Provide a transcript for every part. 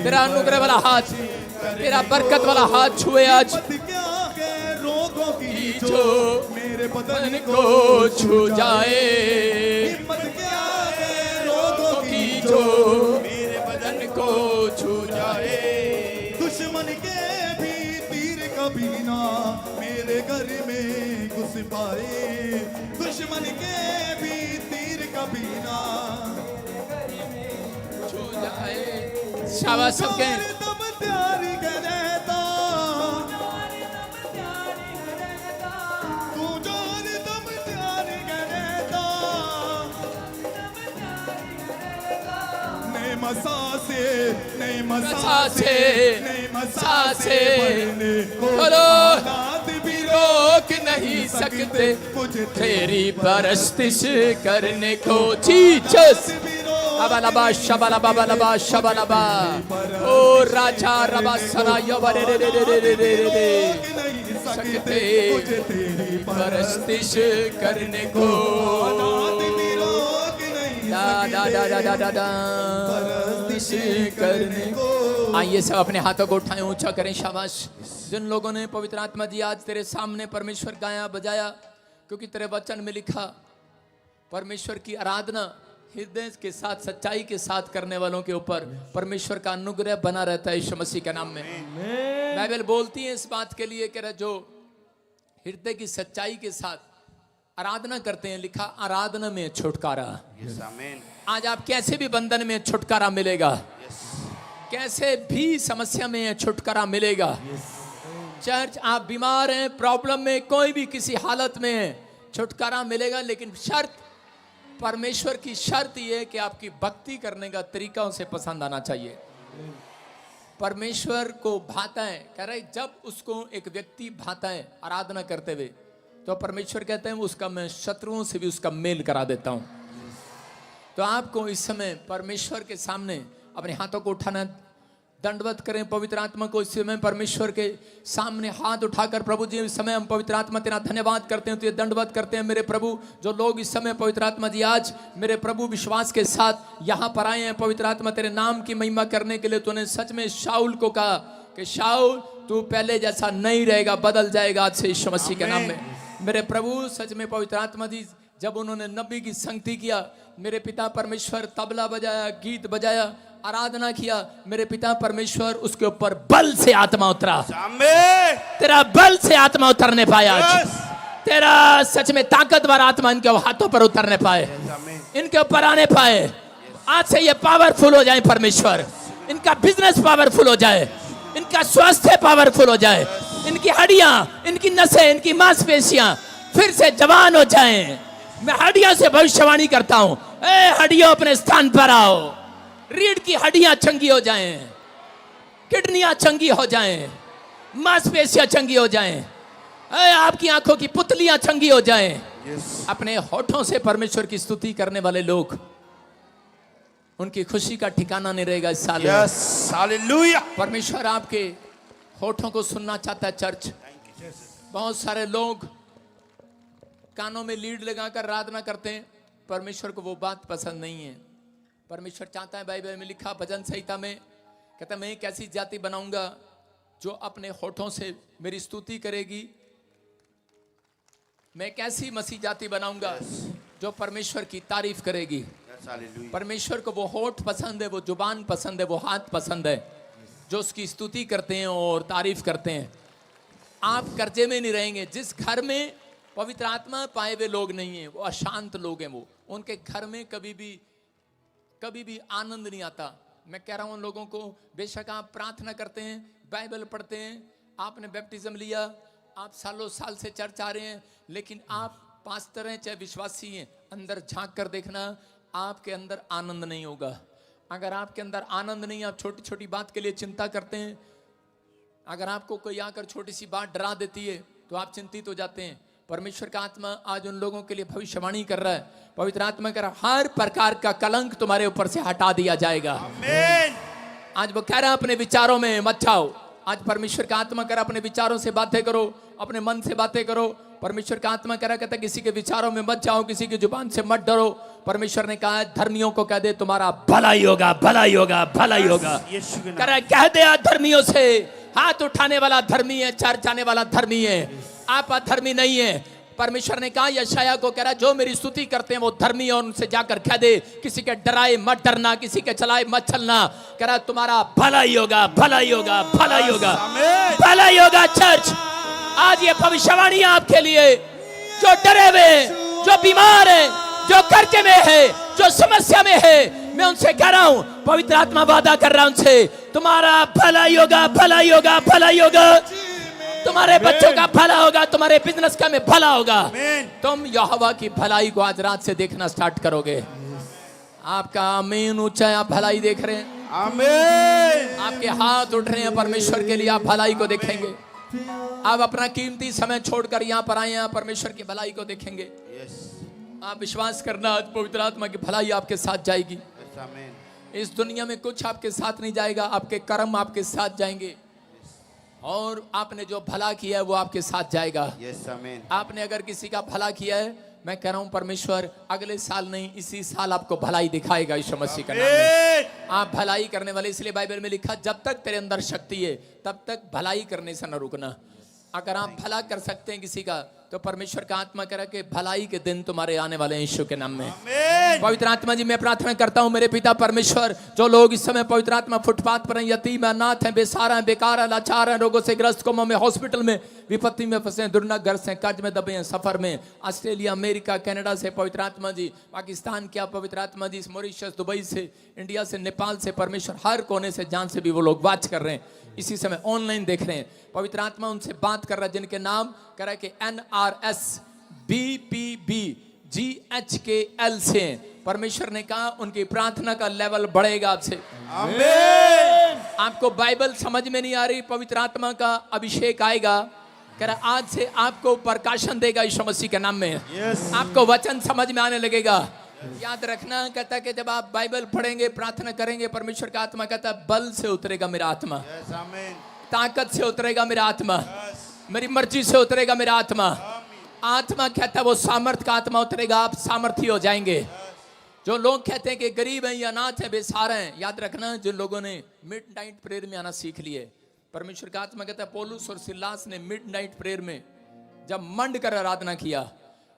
तेरा अनुग्रह वाला हाथ, तेरा बरकत वाला हाथ छुए आज। क्या है रोगों की जो जो मेरे बदन मन को को छू जाए, हिम्मत क्या है रोगों की जो जो मेरे बदन को छू जाए। दुश्मन के भी तीर कभी ना मेरे घर में घुस पाए, दुश्मन के भी तीर कभी ना छू जाए। शाबाश सबके। तब तैयारी करे तो तू जोर तब तैयारी करे तो नई मसासे नई मसासे नई मसासे भरने को बोलो। हालात भी रोक नहीं सकते मुझे तेरी परस्तिश करने को। जीसस अबलबा शबलबा बलबा शबलबा। ओ राजा रबा सना यबरे रे रे रे रे रे रे रे नहीं सकते सकते मुझे तेरी परस्तिश करने को। हालात भी रोक नहीं दा दा दा दा दा दा दा परस्तिश करने को। आइए सब अपने हाथों को उठाएं, ऊंचा करें। शाबाश। जिन लोगों ने पवित्र आत्मा दी आज तेरे सामने परमेश्वर गाया बजाया, क्योंकि तेरे वचन में लिखा परमेश्वर की आराधना हृदय के साथ सच्चाई के साथ करने वालों के ऊपर परमेश्वर का अनुग्रह बना रहता है यीशु मसीह के नाम में। बाइबल बोलती है इस बात के लिए कि जो हृदय की सच्चाई के साथ आराधना करते हैं, लिखा आराधना में छुटकारा। आज आप कैसे भी बंधन में छुटकारा मिलेगा, कैसे भी समस्या में छुटकारा मिलेगा। चर्च आप बीमार हैं, प्रॉब्लम में, कोई भी किसी हालत में है, छुटकारा मिलेगा। लेकिन शर्त, परमेश्वर की शर्त यह है कि आपकी भक्ति करने का तरीका उसे पसंद आना चाहिए। परमेश्वर को भाता है, कह रहे जब उसको एक व्यक्ति भाता है आराधना करते हुए, तो परमेश्वर कहते हैं उसका मैं शत्रुओं से भी उसका मेल करा देता हूं। तो आपको इस समय परमेश्वर के सामने अपने हाथों को उठाना, दंडवत करें पवित्र आत्मा को। इस समय परमेश्वर के सामने हाथ उठाकर, प्रभु जी इस समय हम पवित्र आत्मा तेरा धन्यवाद करते हैं, तो ये दंडवत करते हैं मेरे प्रभु। जो लोग इस समय पवित्र आत्मा जी आज मेरे प्रभु विश्वास के साथ यहाँ पर आए हैं पवित्र आत्मा तेरे नाम की महिमा करने के लिए, तूने सच में शाऊल को कहा कि शाऊल तू पहले जैसा नहीं रहेगा, बदल जाएगा आज से यीशु मसीह के नाम में। मेरे प्रभु सच में पवित्र आत्मा जी जब उन्होंने नबी की संगति किया, मेरे पिता परमेश्वर तबला बजाया, गीत बजाया, आराधना किया, मेरे पिता परमेश्वर उसके ऊपर बल से आत्मा उतरा। तेरा बल से आत्मा उतरने पाया आज। तेरा सच में ताकतवर आत्मा इनके हाथों पर उतरने पाए, इनके ऊपर आने पाए। आज से ये पावरफुल हो जाए परमेश्वर, इनका बिजनेस पावरफुल हो जाए, इनका स्वास्थ्य पावरफुल हो जाए, इनकी हड्डियां, इनकी नसें, इनकी मांसपेशियां फिर से जवान हो जाएं। मैं हड्डियों से भविष्यवाणी करता हूं, ए हड्डियों अपने स्थान पर आओ। रीढ़ की हड्डियां चंगी हो जाएं, किडनियां चंगी हो जाएं, मांसपेशियां चंगी हो जाएं, आपकी आंखों की पुतलियां चंगी हो जाएं। अपने होठों से परमेश्वर की स्तुति करने वाले लोग, उनकी खुशी का ठिकाना नहीं रहेगा इस साल। हालेलुया। परमेश्वर आपके होठों को सुनना चाहता है। चर्च बहुत सारे लोग कानों में लीड लगाकर आराधना करते हैं, परमेश्वर को वो बात पसंद नहीं है। परमेश्वर चाहता है, बाइबल में लिखा भजन संहिता में, कहता मैं एक ऐसी जाति बनाऊंगा जो अपने होठों से मेरी स्तुति करेगी। मैं एक ऐसी मसीह जाति बनाऊंगा जो परमेश्वर की तारीफ करेगी। परमेश्वर को वो होठ पसंद है, वो जुबान पसंद है, वो हाथ पसंद है जो उसकी स्तुति करते हैं और तारीफ करते हैं। आप कर्जे में नहीं रहेंगे। जिस घर में पवित्र आत्मा पाए हुए लोग नहीं हैं, वो अशांत लोग हैं, वो उनके घर में कभी भी आनंद नहीं आता। मैं कह रहा हूं उन लोगों को, बेशक आप प्रार्थना करते हैं, बाइबल पढ़ते हैं, आपने बैप्टिज्म लिया, आप सालों साल से चर्च आ रहे हैं, लेकिन आप पास्टर हैं चाहे विश्वासी हैं, अंदर झांक कर देखना, आपके अंदर आनंद नहीं होगा। अगर आपके अंदर आनंद नहीं, आप छोटी छोटी बात के लिए चिंता करते हैं, अगर आपको कोई आकर छोटी सी बात डरा देती है तो आप चिंतित हो जाते हैं। परमेश्वर का आत्मा आज उन लोगों के लिए भविष्यवाणी कर रहा है। पवित्र आत्मा कह रहा है हर प्रकार का कलंक तुम्हारे ऊपर से हटा दिया जाएगा। आमीन। आज वो कह रहा है अपने विचारों में मत जाओ। आज परमेश्वर का आत्मा कह रहा है अपने विचारों से बातें करो, अपने मन से बातें करो। परमेश्वर का आत्मा कह रहा कहता किसी के विचारों में मत जाओ, किसी की जुबान से मत डरो। परमेश्वर ने कहा है धर्मियों को कह दे तुम्हारा भलाई होगा, भलाई होगा, भलाई होगा। यीशु के कह नाम। रहा है कह दे धर्मियों से, हाथ उठाने वाला धर्मी है, चर्च जाने वाला धर्मी है, आप अधर्मी नहीं है। परमेश्वर ने कहा यशायाह को, कह रहा जो मेरी स्तुति करते हैं वो धर्मी है, और उनसे जाकर कह दे किसी के डराए मत डरना, किसी के चलाए मत चलना। कह रहा तुम्हारा भलाई होगा, भलाई होगा, भलाई होगा, आमीन। भलाई होगा। चर्च आज ये भविष्यवाणी है आपके लिए, जो डरे हुए हैं, जो बीमार है, जो कर्जे में है, जो समस्या में है, मैं उनसे कह रहा हूं, पवित्र आत्मा वादा कर रहा हूं उनसे, तुम्हारा भलाई होगा, भलाई होगा, भलाई होगा। तुम्हारे बच्चों का भला होगा, तुम्हारे बिजनेस का में भला होगा। आमीन। तुम यहोवा की भलाई को आज रात से देखना स्टार्ट करोगे। आपका आमीन ऊंचा है, आप भलाई देख रहे हैं, आमीन। आपके हाथ उठ रहे हैं परमेश्वर के लिए, आप भलाई को देखेंगे। आप अपना कीमती समय छोड़कर यहाँ पर आए हैं, परमेश्वर की भलाई को देखेंगे। यस आप विश्वास करना, आज पवित्र आत्मा की भलाई आपके साथ जाएगी। यस आमीन। इस दुनिया में कुछ आपके साथ नहीं जाएगा, आपके कर्म आपके साथ जाएंगे, और आपने जो भला किया है वो आपके साथ जाएगा। यस आमीन। आपने अगर किसी का भला किया है, मैं कह रहा हूं परमेश्वर अगले साल नहीं इसी साल आपको भलाई दिखाएगा यीशु मसीह का नाम में। आमीन। आप भलाई करने वाले, इसलिए बाइबल में लिखा जब तक तेरे अंदर शक्ति है तब तक भलाई करने से न रुकना। अगर आप भला कर सकते हैं किसी का, तो परमेश्वर का आत्मा कह रहा कि भलाई के दिन तुम्हारे आने वाले हैं यीशु के नाम में। आमीन। पवित्र आत्मा जी मैं प्रार्थना करता हूं मेरे पिता परमेश्वर, जो लोग इस समय पवित्र आत्मा फुटपाथ पर हैं, यतीम हैं, अनाथ हैं, बेसहारा हैं, बेकार हैं, लाचार हैं, रोगों से ग्रस्त, कोमा में, हॉस्पिटल में, विपत्ति में फंसे हैं, दुर्नग्रस्त हैं, कर्ज में दबे हैं, सफर में, ऑस्ट्रेलिया, अमेरिका, कनाडा से पवित्र आत्मा जी, पाकिस्तान क्या पवित्र आत्मा जी, मॉरिशस, दुबई से, इंडिया से, नेपाल से, परमेश्वर हर कोने से जहां से भी वो लोग वाच कर रहे हैं, इसी समय ऑनलाइन देख रहे हैं, पवित्र आत्मा उनसे बात कर रहा है, जिनके नाम कह रहा है कि NRS BPB GHKL से परमेश्वर ने कहा उनकी प्रार्थना का लेवल बढ़ेगा आपसे। आमीन। आपको बाइबल समझ में नहीं आ रही, पवित्र आत्मा का अभिषेक आएगा, कह रहा आज से आपको प्रकाशन देगा यीशु मसीह के नाम में। यस। आपको वचन समझ में आने लगेगा। याद रखना, कहता कि जब आप बाइबल पढ़ेंगे, प्रार्थना करेंगे, परमेश्वर का आत्मा कहता है बल से उतरेगा मेरा आत्मा, यस आमीन। ताकत से उतरेगा मेरा आत्मा, मेरी मर्जी से उतरेगा मेरा आत्मा। आत्मा कहता है वो सामर्थ का आत्मा उतरेगा, आप सामर्थी हो जाएंगे। जो लोग कहते हैं कि गरीब हैं या अनाथ हैं, बेसहारा हैं, याद रखना जिन लोगों ने मिडनाइट प्रेयर में आना सीख लिए, परमेश्वर का आत्मा कहता है पौलुस और सिलास ने मिडनाइट प्रेयर में जब मंड कर आराधना किया,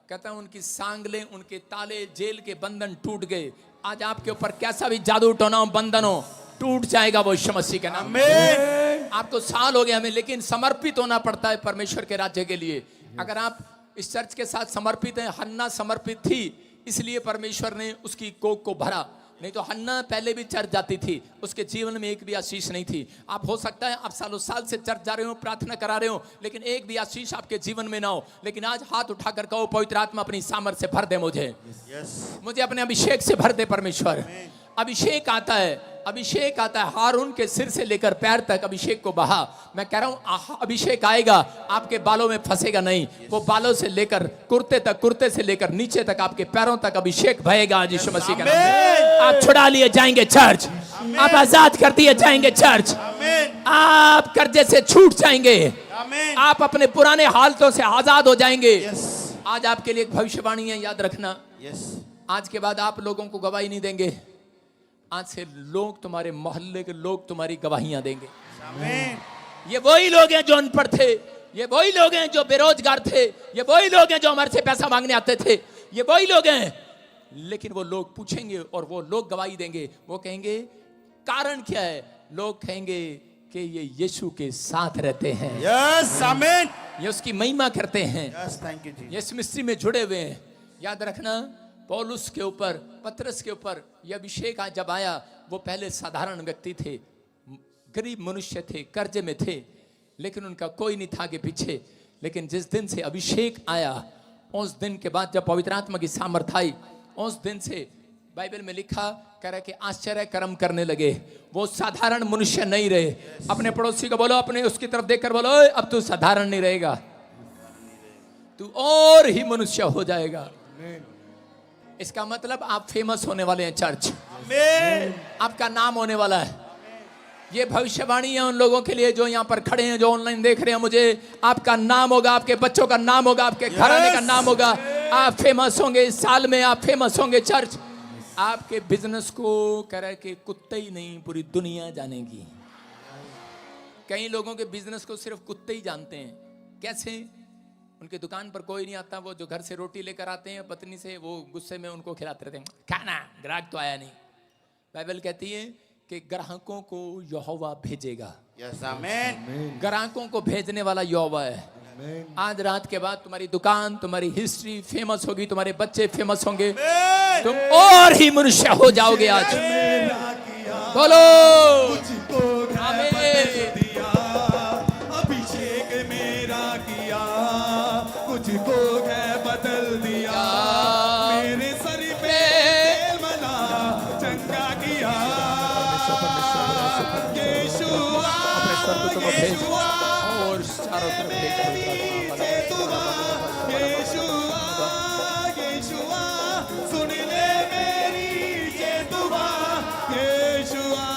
कहता है उनकी सांगलें, उनके ताले, जेल के बंधन टूट गए। आज आपके ऊपर कैसा भी जादू टोना बंधन हो, टूट जाएगा वो यीशु मसीह के नाम में। आमीन। आपको साल हो गया हमें, लेकिन समर्पित होना पड़ता है परमेश्वर के राज्य के लिए। अगर आप इस चर्च के साथ समर्पित हैं, हन्ना समर्पित थी इसलिए परमेश्वर ने उसकी कोख को भरा, नहीं तो हन्ना पहले भी चर्च जाती थी, उसके जीवन में एक भी आशीष नहीं थी। आप हो सकता है आप सालों साल से चर्च जा रहे हो, प्रार्थना करा रहे हो, लेकिन एक भी आशीष आपके जीवन में ना हो, लेकिन आज हाथ उठाकर कहो पवित्र आत्मा अपनी सामर्थ से भर दे मुझे, यस। मुझे अपने अभिषेक से भर दे परमेश्वर। अभिषेक आता है, अभिषेक आता है, हारून के सिर से लेकर पैर तक अभिषेक को बहा। मैं कह रहा हूं अभिषेक आएगा, आपके बालों में फंसेगा नहीं, वो बालों से लेकर कुर्ते तक, कुर्ते से लेकर नीचे तक, आपके पैरों तक अभिषेक बहेगा आज यीशु मसीह के नाम में। आप छुड़ा लिए जाएंगे चर्च, आप आजाद कर दिए जाएंगे चर्च, आमीन। आप कर्जे से छूट जाएंगे, आमीन। आप अपने पुराने हालतों से आजाद हो जाएंगे। यस। आज आपके लिए एक भविष्यवाणी है, याद रखना। यस। आज के बाद आप लोगों को गवाही नहीं देंगे, आज से लोग, तुम्हारे मोहल्ले के लोग तुम्हारी गवाहियां देंगे। आमीन। ये वही लोग हैं जो अनपढ़ थे, ये वही लोग हैं जो बेरोजगार थे, ये वही लोग हैं जो हमारे से पैसा मांगने आते थे, ये वही लोग हैं, लेकिन वो लोग पूछेंगे और वो लोग गवाही देंगे। वो कहेंगे कारण क्या है? लोग कहेंगे कि ये यीशु के साथ रहते हैं, यस आमीन। ये उसकी महिमा करते हैं, यस थैंक यू जी। ये इस मिस्ट्री में जुड़े हुए हैं। याद रखना, पौलुस के ऊपर, पतरस के ऊपर यह अभिषेक जब आया, वो पहले साधारण व्यक्ति थे, गरीब मनुष्य थे, कर्जे में थे, लेकिन उनका कोई नहीं था आगे पीछे। लेकिन जिस दिन से अभिषेक आया, उस दिन के बाद जब पवित्र आत्मा की सामर्थ आई, उस दिन से बाइबल में लिखा, कह रहा है कि आश्चर्य कर्म करने लगे। वो साधारण मनुष्य नहीं रहे। अपने पड़ोसी को बोलो, अपने उसकी तरफ देखकर बोलो, अब तू साधारण नहीं रहेगा, तू और ही मनुष्य हो जाएगा। इसका मतलब आप फेमस होने वाले हैं चर्च, आमीन। आपका नाम होने वाला है। ये भविष्यवाणी है उन लोगों के लिए जो यहाँ पर खड़े हैं, जो ऑनलाइन देख रहे हैं मुझे। आपका नाम होगा, आपके बच्चों का नाम होगा, आपके घराने का नाम होगा। आप फेमस होंगे इस साल में, आप फेमस होंगे चर्च। आपके बिजनेस को कह रहा है कि कुत्ते ही नहीं पूरी दुनिया जानेगी। कई लोगों के बिजनेस को सिर्फ कुत्ते ही जानते हैं। कैसे? उनकी दुकान पर कोई नहीं आता, वो जो घर से रोटी लेकर आते हैं पत्नी से, वो गुस्से में उनको खिलाते रहते हैं, खाना, ग्राहक तो आया नहीं। बाइबल कहती है कि ग्राहकों को यहोवा भेजेगा। यस आमीन। ग्राहकों को भेजने वाला यहोवा है। आज रात के बाद तुम्हारी दुकान, तुम्हारी हिस्ट्री फेमस होगी, तुम्हारे बच्चे फेमस होंगे, तुम और ही मनुष्य हो जाओगे। आज बोलो आमीन। अभिषेक मेरा किया, मुझको है बदल दिया। मेरे सर पे तेल मला चंगा किया। यीशुआ, यीशुआ, और चारों तरफ यीशुआ, यीशुआ, सुन ले मेरी ये दुआ। यीशुआ,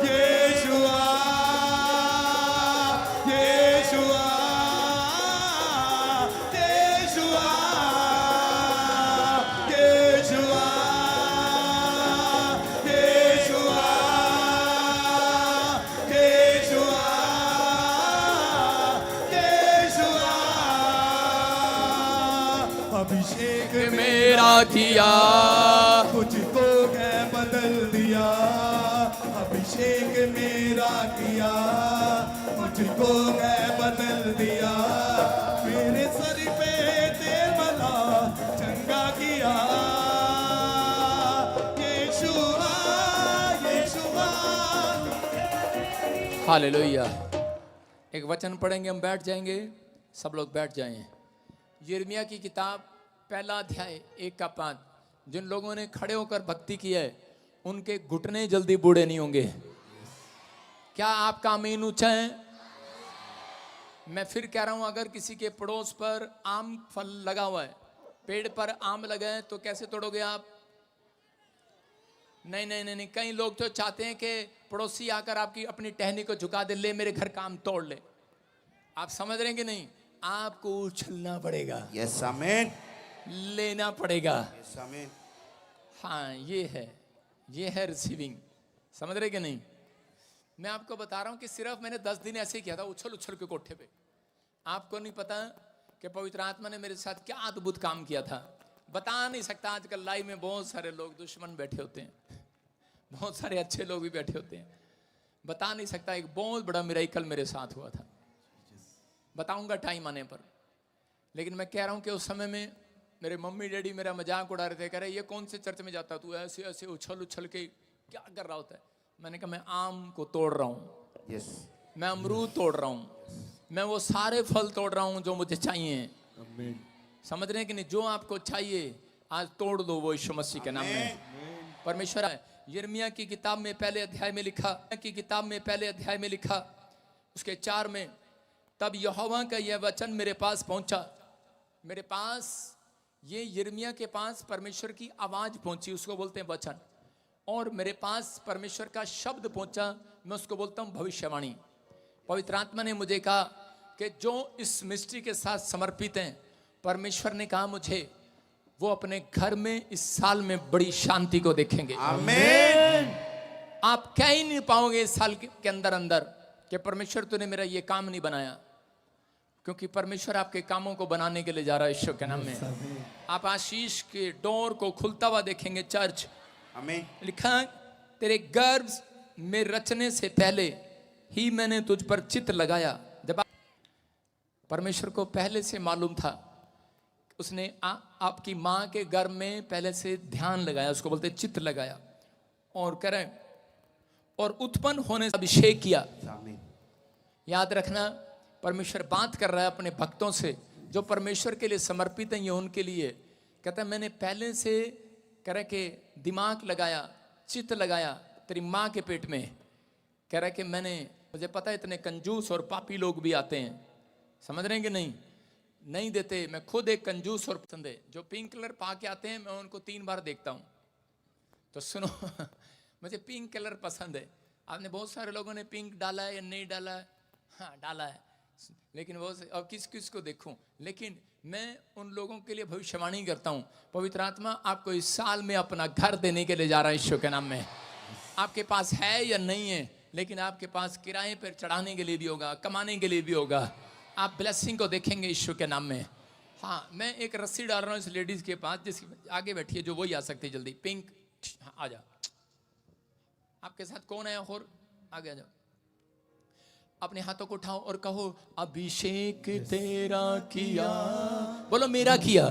यीशुआ, यीशुआ, यीशुआ, यीशुआ, अभिषेक मेरा किया, मुझको है बदल दिया। अभिषेक मेरा किया, मुझको है बदल दिया। मेरे सर पे तेल मला चंगा किया। यीशुआ, यीशुआ। हालेलुया। एक वचन पढ़ेंगे, हम बैठ जाएंगे, सब लोग बैठ जाएं। यिर्मयाह की किताब पहला अध्याय 1-5। जिन लोगों ने खड़े होकर भक्ति की है उनके घुटने जल्दी बूढ़े नहीं होंगे। क्या आपका आमीन ऊंचा है? मैं फिर कह रहा हूं, अगर किसी के पड़ोस पर आम फल लगा हुआ है, पेड़ पर आम लगा है, तो कैसे तोड़ोगे आप? नहीं नहीं नहीं नहीं। कई लोग तो चाहते हैं कि पड़ोसी आकर आपकी अपनी टहनी को झुका दे, ले मेरे घर काम तोड़ ले। आप समझ रहे हैं कि नहीं? आपको उछलना पड़ेगा। यस आमीन। लेना पड़ेगा। यस आमीन। हाँ, ये है रिसीविंग। समझ रहे कि नहीं? मैं आपको बता रहा हूं कि सिर्फ मैंने 10 दिन ऐसे ही किया था, उछल उछल के कोठे पे। आपको नहीं पता कि पवित्र आत्मा ने मेरे साथ क्या अद्भुत काम किया था, बता नहीं सकता। आजकल लाइव में बहुत सारे लोग दुश्मन बैठे होते हैं, बहुत सारे अच्छे लोग भी बैठे होते हैं, बता नहीं सकता। एक बहुत बड़ा मिरेकल मेरे साथ हुआ था, बताऊंगा टाइम आने पर। लेकिन मैं कह रहा हूं कि उस समय में मेरे मम्मी डैडी मेरा मजाक उड़ा रहे थे, कह रहे ये कौन से चर्च में जाता तू, ऐसे ऐसे उछल उछल के क्या कर रहा होता है। मैंने कहा मैं आम को तोड़ रहा हूँ, यस। मैं अमरूद तोड़ रहा हूँ, मैं वो सारे फल तोड़ रहा हूँ जो मुझे चाहिए। समझ रहे हैं कि नहीं? जो आपको चाहिए आज तोड़ दो, वो यीशु मसीह के नाम में। परमेश्वर है। यिर्मयाह की किताब में पहले अध्याय में लिखा, उसके 4 में, तब यहोवा का यह वचन मेरे पास पहुंचा। मेरे पास, ये यिर्मयाह के पास परमेश्वर की आवाज पहुंची, उसको बोलते हैं वचन। और मेरे पास परमेश्वर का शब्द पहुंचा, मैं उसको बोलता हूं भविष्यवाणी। पवित्र आत्मा ने मुझे कहा कि जो इस मिस्ट्री के साथ समर्पित हैं, परमेश्वर ने कहा मुझे, वो अपने घर में इस साल में बड़ी शांति को देखेंगे। आमीन। आप कह ही नहीं पाओगे इस साल के अंदर कि परमेश्वर तूने मेरा ये काम नहीं बनाया, क्योंकि परमेश्वर आपके कामों को बनाने के लिए जा रहा है ईश्वर के नाम में। आप आशीष के डोर को खुलता हुआ देखेंगे चर्च। आमीन। लिखा, तेरे गर्भ में रचने से पहले ही मैंने तुझ पर चित्त लगाया। जब परमेश्वर को पहले से मालूम था, उसने आपकी माँ के गर्भ में पहले से ध्यान लगाया, उसको बोलते चित्त लगाया, और करें और उत्पन्न होने से अभिषेक किया। आमीन। याद रखना, परमेश्वर बात कर रहा है अपने भक्तों से जो परमेश्वर के लिए समर्पित हैं। ये उनके लिए कहता है, मैंने पहले से कह रहा कि दिमाग लगाया, चित्त लगाया तेरी माँ के पेट में। कह रहा कि मुझे पता है इतने कंजूस और पापी लोग भी आते हैं, समझ रहे हैं कि नहीं देते। मैं खुद एक कंजूस और पसंद है, जो पिंक कलर पा के आते हैं मैं उनको 3 बार देखता हूँ। तो सुनो, मुझे पिंक कलर पसंद है। आपने बहुत सारे लोगों ने पिंक डाला है या नहीं डाला है? हाँ डाला है, लेकिन वो अब किस किस को देखूं। लेकिन मैं उन लोगों के लिए भविष्यवाणी करता हूं, पवित्र आत्मा आपको इस साल में अपना घर देने के लिए जा रहा है यीशु के नाम में। आपके पास है या नहीं है, लेकिन आपके पास किराए पर चढ़ाने के लिए भी होगा, कमाने के लिए भी होगा। आप ब्लेसिंग को देखेंगे यीशु के नाम में। हाँ, मैं एक रस्सी डाल रहा हूँ इस लेडीज के पास, जिसकी आगे बैठी है, जो वही आ सकती है जल्दी। पिंक, हाँ, आ जा। आपके साथ कौन है और आगे आ जाओ। अपने हाथों को उठाओ और कहो अभिषेक तेरा किया। बोलो मेरा किया।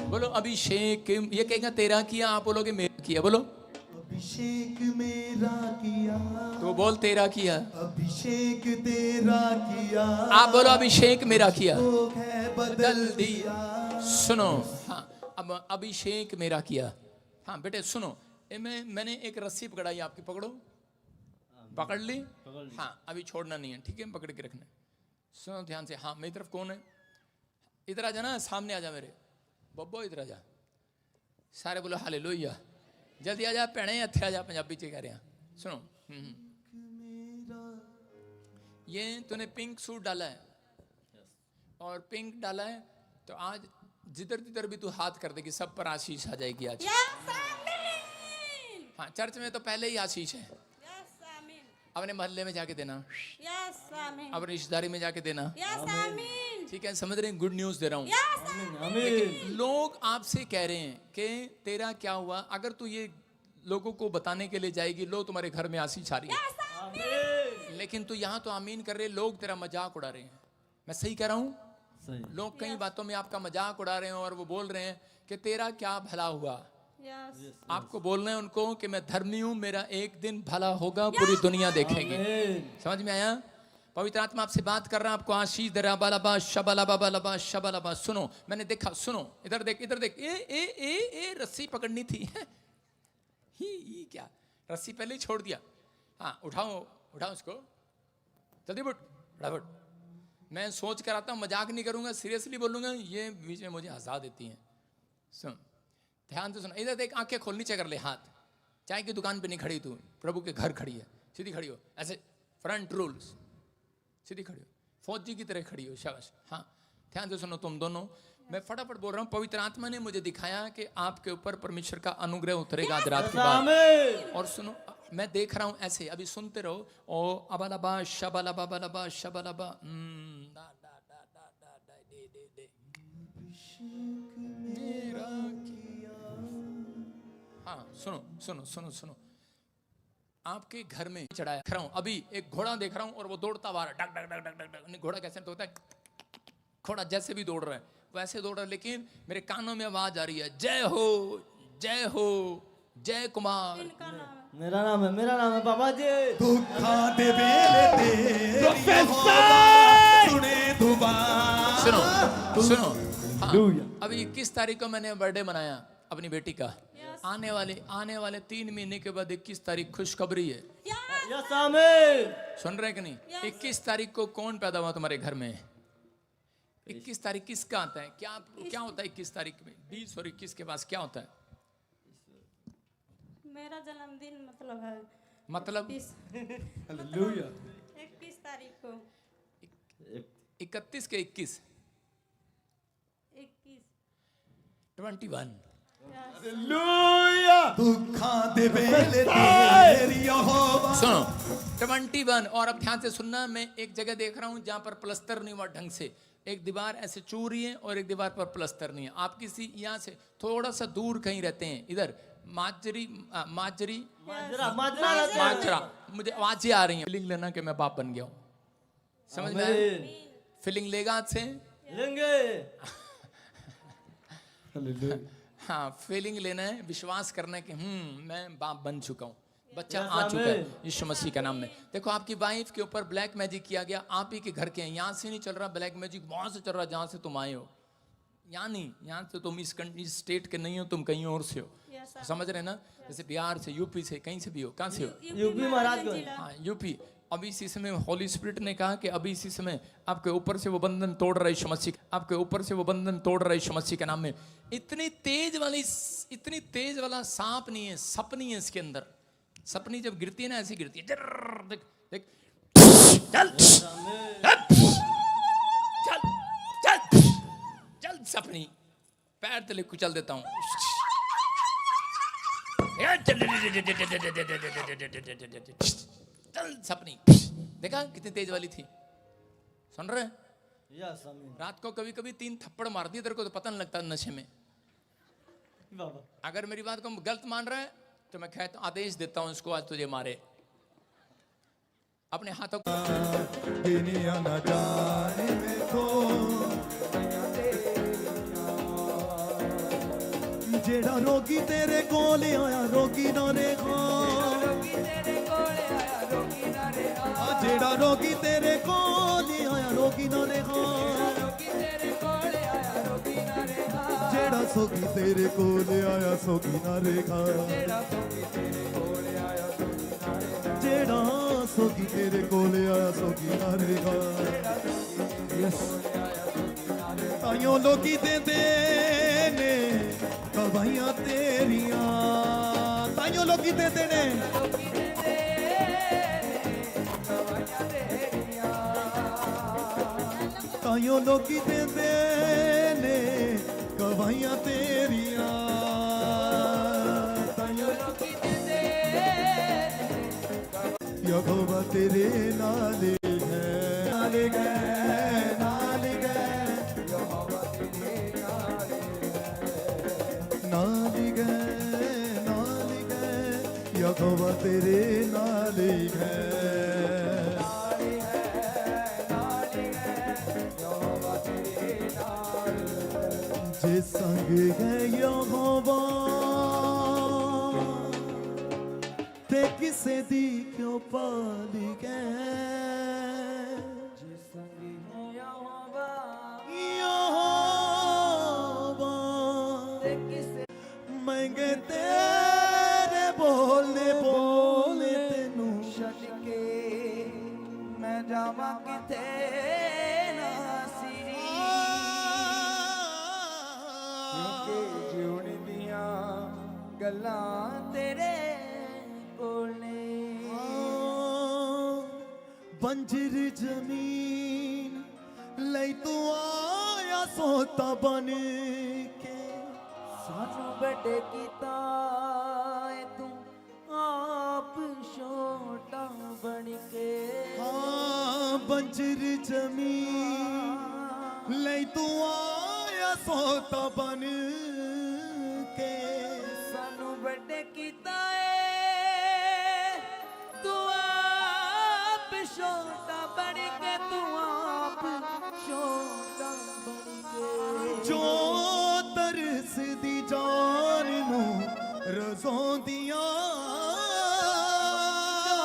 बोलो अभिषेक, ये कहेगा तेरा किया, आप बोलोगे मेरा किया। बोलो अभिषेक मेरा किया। तो बोल तेरा किया। अभिषेक तेरा किया। आप बोलो अभिषेक मेरा किया। तो है बदल दिया। सुनो, हाँ, अब अभिषेक मेरा किया। हाँ बेटे सुनो, मैंने एक रस्सी पकड़ाई, आपकी पकड़ो। पकड़ ली? हाँ, अभी छोड़ना नहीं है, ठीक है, पकड़ के रखना। सुनो ध्यान से। हाँ, मेरी तरफ कौन है? इधर आ जा ना, सामने आ जा मेरे बब्बो, इधर आ जा। सारे बोलो हालेलुया। जल्दी आ जा, भैने इत्थे आ जा, पंजाबी च कह रहे हैं। सुनो, ये तूने पिंक सूट डाला है और पिंक डाला है, तो आज जिधर जिधर भी तू हाथ कर देगी सब पर आशीष आ जाएगी आज। हाँ, चर्च में तो पहले ही आशीष है। अपने मोहल्ले में जाके देना, अपनी रिश्तेदारी में जाके देना, ठीक है, समझ रहे हैं? गुड न्यूज दे रहा हूँ। लेकिन लोग आपसे कह रहे हैं कि तेरा क्या हुआ। अगर तू ये लोगों को बताने के लिए जाएगी, लो तुम्हारे घर में आशीष आ रही है, लेकिन तू यहाँ तो आमीन कर रहे, लोग तेरा मजाक उड़ा रहे हैं। मैं सही कह रहा हूँ? लोग कई बातों में आपका मजाक उड़ा रहे हैं और वो बोल रहे हैं कि तेरा क्या भला हुआ। आपको बोलना है उनको कि मैं धर्मी हूं, मेरा एक दिन भला होगा, पूरी दुनिया देखेगी। समझ में आया? पवित्र आत्मा आपसे बात कर रहा है, आपको आशीष दे रहा। बालाबा शबालाबा बालाबा शबालाबा। सुनो, मैंने देखा, सुनो, इधर देख, इधर देख। ए रस्सी पकड़नी थी। ही क्या, रस्सी पहले ही छोड़ दिया। हाँ, उठाओ उठाओ उसको, जल्दी बुट, फटाफट। मैं सोच कर आता हूँ, मजाक नहीं करूंगा, सीरियसली बोलूंगा। ये बीच में मुझे हंसा देती हैं। सुन, ध्यान से सुना, इधर देख, आंखें खोल, नीचे कर ले हाथ। चाय की दुकान पे नहीं खड़ी तू, प्रभु के घर खड़ी है। सीधी खड़ी हो, ऐसे फ्रंट रूल्स, सीधी खड़ी हो, फौजी की तरह खड़ी हो। शाबाश। हाँ, ध्यान से सुनो तुम दोनों। मैं फटाफट बोल रहा हूँ। पवित्र आत्मा ने मुझे दिखाया कि आपके ऊपर परमेश्वर का अनुग्रह उतरेगा आज रात के बाद। और सुनो, मैं देख रहा हूँ ऐसे, अभी सुनते रहो। ओ अबालाबा शबालाबा बालाबा शबालाबा। हाँ, सुनो सुनो सुनो सुनो। आपके घर में चढ़ाया देख रहा हूं, अभी एक घोड़ा देख रहा हूं और वो दौड़ता हुआ duck duck duck duck duck. घोड़ा कैसे होता है? घोड़ा जैसे भी दौड़ रहा है वैसे दौड़ रहा है, लेकिन मेरे कानों में आवाज आ रही है, जय हो, जय हो, जय कुमार। मेरा नाम है बाबा जी। दुखा दे बेले तेरी सुने दुबारा। सुनो सुनो, हाँ, अभी 21 तारीख को मैंने बर्थडे मनाया अपनी बेटी का। आने वाले 3 महीने के बाद 21 तारीख खुशखबरी है। सुन रहे कि नहीं? 21 तारीख को कौन पैदा हुआ तुम्हारे घर में? 21 तारीख किसका आता है? क्या होता है 21 तारीख में? 20 और 21 के पास क्या होता है? मेरा जन्मदिन मतलब है, मतलब 21 तारीख को। 31 के 21 21। दुखा दे बेले तेरी यहोवा। सुनो, 21। और अब ध्यान से सुनना, मैं एक जगह देख रहा हूं जहां पर प्लस्तर नहीं हुआ ढंग से। एक दीवार ऐसे चूर रही है और एक दीवार पर प्लस्तर नहीं है। आप किसी यहाँ से थोड़ा सा दूर कहीं रहते हैं, इधर माजरा, मुझे आवाजें आ रही हैं। फीलिंग लेना कि मैं बाप बन गया हूँ। समझ में आया? फीलिंग लेगा आज से? लेंगे। हाँ, फीलिंग लेना है, विश्वास करना है कि मैं बाप बन चुका हूँ, बच्चा आ चुका है यीशु मसीह का नाम में। देखो, आपकी वाइफ के ऊपर ब्लैक मैजिक किया गया, आप ही के घर के हैं। यहाँ से नहीं चल रहा ब्लैक मैजिक, वहां से चल रहा जहाँ से तुम आए हो। यहाँ नहीं, यहाँ से तुम इस स्टेट के नहीं हो, तुम कहीं और से हो। समझ रहे ना? जैसे बिहार से, यूपी से, कहीं से भी हो। कहाँ से हो? यूपी महाराजगंज। हाँ, यूपी। अभी इसी समय होली स्पिरिट ने कहा कि अभी इसी समय आपके ऊपर से वो बंधन तोड़ रहा है यीशु मसीह, आपके ऊपर से वो बंधन तोड़ रहा है यीशु मसीह के नाम में। इतनी तेज वाला सांप नहीं है, सप नहीं है इसके अंदर। सपनी जब गिरती है ना ऐसी गिरती है, जर्र, देख देख, चल चल चल चल सपनी, पैर तले कुचल देता हूं। चल सपनी, देखा कितनी तेज वाली थी, सुन रहे हैं? यस आमीन रात को कभी कभी 3 थप्पड़ मार दिए तेरे को तो पता नहीं लगता नशे में। बाबा अगर मेरी बात को गलत मान रहा है तो मैं कहता आदेश देता हूं इसको आज तुझे मारे। अपने हाथों को दुनिया न जाने में तो जेड़ा रोगी तेरे कोल आया रोगी ना रेखा, जेड़ा रोगी तेरे कोल आया रोगी ना रेखा, जेड़ा सोगी तेरे कोल आया सोगी ना रेखा, जेड़ा सोगी तेरे कोल आया सोगी ना रेखा। यस ताइयों लोगी देंदे ने गवाहियां तेरियां, ताइयों लोगी देंदे ने ताइयों लोगी देंदे ने गवाहियां तेरियां, ताइयों लोगी देंदे यहोवा तेरे नाल है, नाल है, नाल है, यहोवा तेरे नाल है, नाल है, नाल है, यहोवा तेरे नाल है, जे संग है यहोवा ते किसे दी क्यों पाली गए, जे संग है यहोवा यहोवा ते किसे मंगे तेरे बोले बोले तेनू छड़ के मैं जावां किथे ना सिरी, जीवन दिया गल्लां तेरे कोले, बंजर जमीन लई तू आया सोता बन के, सानू बड़े कीता है तू आप छोटा बन के, बंजर जमीन लई तू आया सोता बन के, सानू बड़े कीता है तू आप छोटा बन के, तू आप छोटा बन के, जो तरस दी जान नू रज़ोंदियां, जो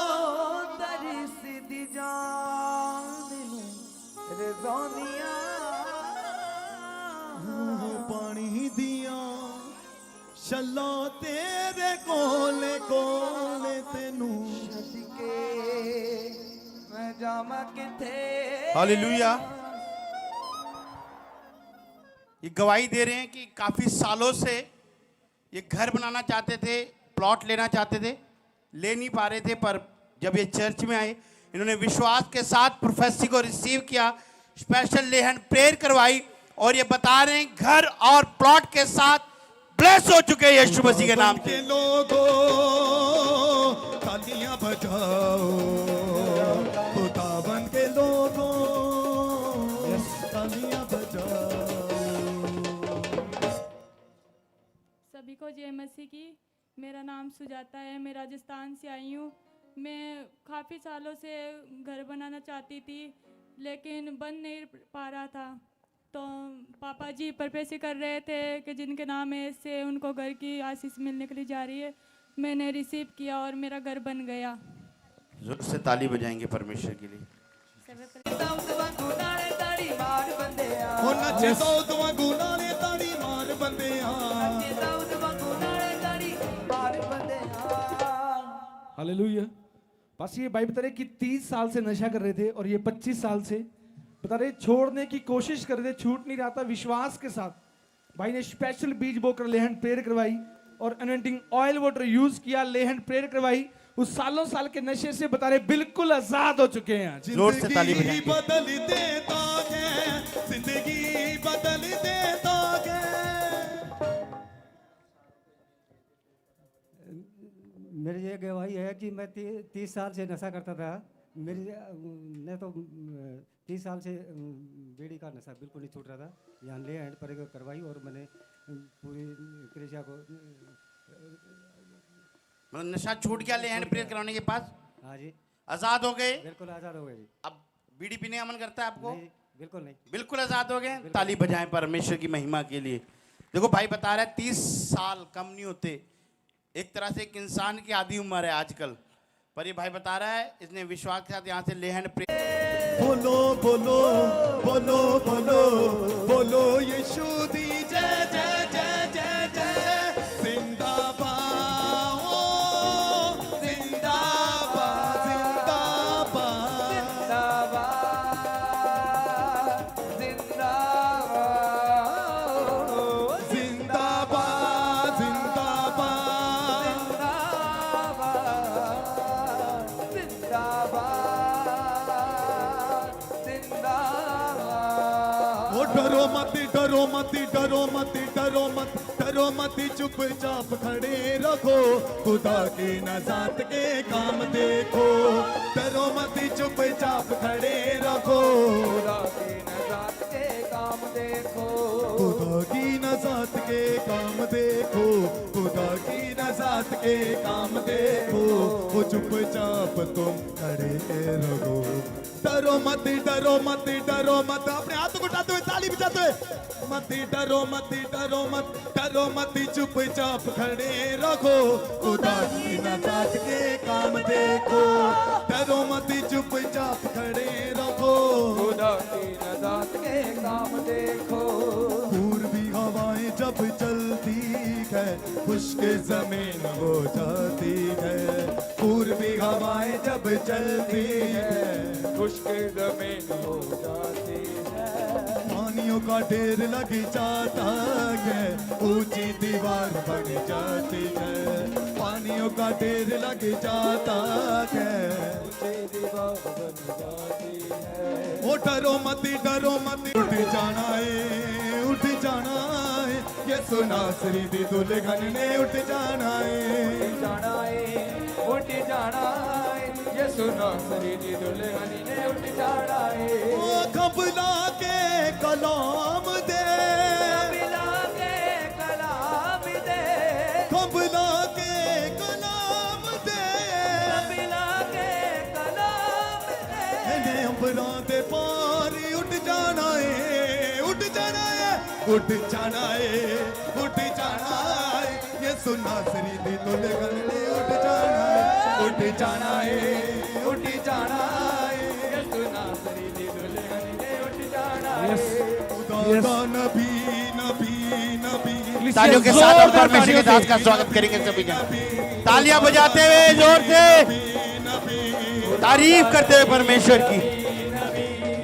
तरस दी जान नू रज़ोंदियां, पानी दिया शल्ला तेरे कोले कोले तेनू छड़ के मैं जावां किथे। हालेलुया। ये गवाही दे रहे हैं कि काफी सालों से ये घर बनाना चाहते थे, प्लॉट लेना चाहते थे, ले नहीं पा रहे थे, पर जब ये चर्च में आए इन्होंने विश्वास के साथ प्रोफेसी को रिसीव किया, स्पेशल ले हैंड प्रेयर करवाई और ये बता रहे हैं घर और प्लॉट के साथ ब्लेस हो चुके हैं यीशु मसीह के नाम से। लोगों तालियां बजाओ, खुदावन के लोगों तालियां बजाओ। सभी को जय मसीह की। मेरा नाम सुजाता है, मैं राजस्थान से आई हूँ। मैं काफ़ी सालों से घर बनाना चाहती थी लेकिन बन नहीं पा रहा था, तो पापा जी प्रोफेसी कर रहे थे कि जिनके नाम है इससे उनको घर की आशीष मिलने के लिए जा रही है। मैंने रिसीव किया और मेरा घर बन गया। जोर से ताली बजाएंगे परमेश्वर के लिए। हालेलुया। बस ये भाई बता रहे कि 30 साल से नशा कर रहे थे और ये 25 साल से बता रहे छोड़ने की कोशिश कर रहे थे, छूट नहीं रहा था। विश्वास के साथ भाई ने स्पेशल बीज बोकर ले हैंड प्रेयर करवाई और अनॉइंटिंग ऑयल वाटर यूज किया, ले हैंड प्रेयर करवाई उस सालों साल के नशे से बता रहे बिल्कुल आजाद हो चुके हैं आज। जोर से ताली जिंदगी बजाएंगे। बदल देता है, जिंदगी बदल देता है। मेरी ये गवाही है कि मैं 30 साल से नशा करता था। मैं तो 30 साल से बीड़ी का नशा बिल्कुल नहीं छूट रहा था। यहाँ ले हैंड पर करवाई और मैंने पूरी क्रिया को मतलब नशा छूट गया ले हैंड प्रेयर कराने के पास, हाँ जी आजाद हो गए। बिल्कुल आज़ाद हो गए जी। अब बीड़ी पीने का मन करता है आपको? नहीं, बिल्कुल नहीं। बिल्कुल आजाद हो गए। ताली बजाएं परमेश्वर की महिमा के लिए। देखो भाई बता रहा है 30 साल कम नहीं होते, एक तरह से एक इंसान की आधी उम्र है आजकल, पर ये भाई बता रहा है इसने विश्वास के साथ यहाँ से ले हैंड प्रेयर। बोलो बोलो बोलो बोलो बोलो यीशु दी जय जय जय जय जय। जिंदाबाद ओ जिंदाबाद जिंदाबाद जिंदाबाद जिंदाबाद। ओ डरो मत डरो मत डरो मत डरो मत डरो मत चुपचाप खड़े रखो, खुदा की नजात के काम देखो। डरो मत चुपचाप खड़े रखो, खुदा की नजात के काम देखो। खुदा की नजात के काम देखो, खुदा की नजात के काम देखो। वो चुपचाप तुम खड़े रहो। डरो मत डरो मत डरो मत। अपने हाथों को उठाते हुए ताली बजाते हुए मत डरो मत डरो मत डरो मत चुपचाप खड़े रखो, खुदा की नजात के काम देखो। डरो मत चुपचाप खड़े रखो, खुदा की नजात के काम देखो। पूर्वी हवाएं जब चलती है खुश्क जमीन हो जाती है। पूर्वी हवाएं जब चलती है खुश्क जमीन हो जाती है। पानियों का ढेर लग जाता है, ऊंची दीवार बन जाती है। पानियों का ढेर लग जाता है, ऊंची दीवार बन जाती है। ओ डरो मत उठ जाना है उठ जाना है। ये सुना श्री दी दुल्हन ने उठ जाना है उठ जाना है। ये सुना श्री दी दुल्हन ने उठ जाना है। ओ खबला के कलाम दे, खबला के कलाम दे, खबला के कलाम दे, खबला के कलाम दे। अंबरा दे पार उठ जाना है उठ जाना है उठ जाना है उठ जाना है। ये सुना श्री दी दुल्हन ने उठ जाना है उठ जाना है उठ जाना है। ये सुना श्री दी दुल्हन ने उठ जाना है। खुदा नबी नबी नबी। तालियों के साथ हम परमेश्वर के दास का स्वागत करेंगे सभी जन। तालियां बजाते हुए जोर से तारीफ करते हुए परमेश्वर की।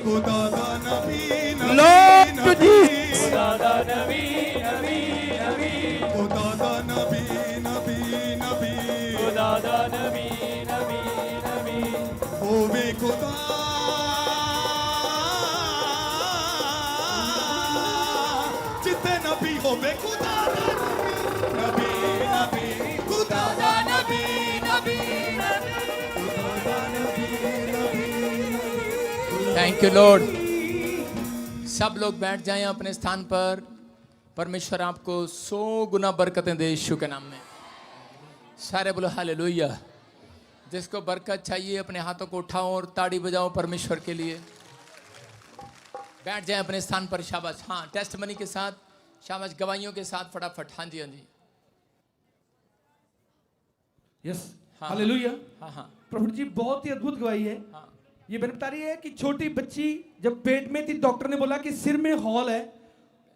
खुदा नबी Lord to Jesus. खुदा नबी नबी नबी खुदा नबी नबी नबी खुदा नबी नबी नबी। ओ वे खुदा जितने नबी हो वे खुदा नबी नबी खुदा नबी नबी खुदा नबी नबी। Thank you Lord. सब लोग बैठ जाएं अपने स्थान पर। परमेश्वर आपको 100 गुना बरकतें दे यीशु के नाम में। सारे बोलो हालेलुया। जिसको बरकत चाहिए अपने हाथों को उठाओ और ताड़ी बजाओ परमेश्वर के लिए। बैठ जाएं अपने स्थान पर। शाबाश। हाँ, टेस्ट मनी के साथ, शाबाश, गवाहियों के साथ फटाफट। हाँ जी, हाँ जी, यस हाँ। हालेलुया। हाँ हाँ प्रभु जी बहुत ही अद्भुत गवाही है। हाँ। ये बहन बता रही है कि छोटी बच्ची जब पेट में थी, डॉक्टर ने बोला कि सिर में हॉल है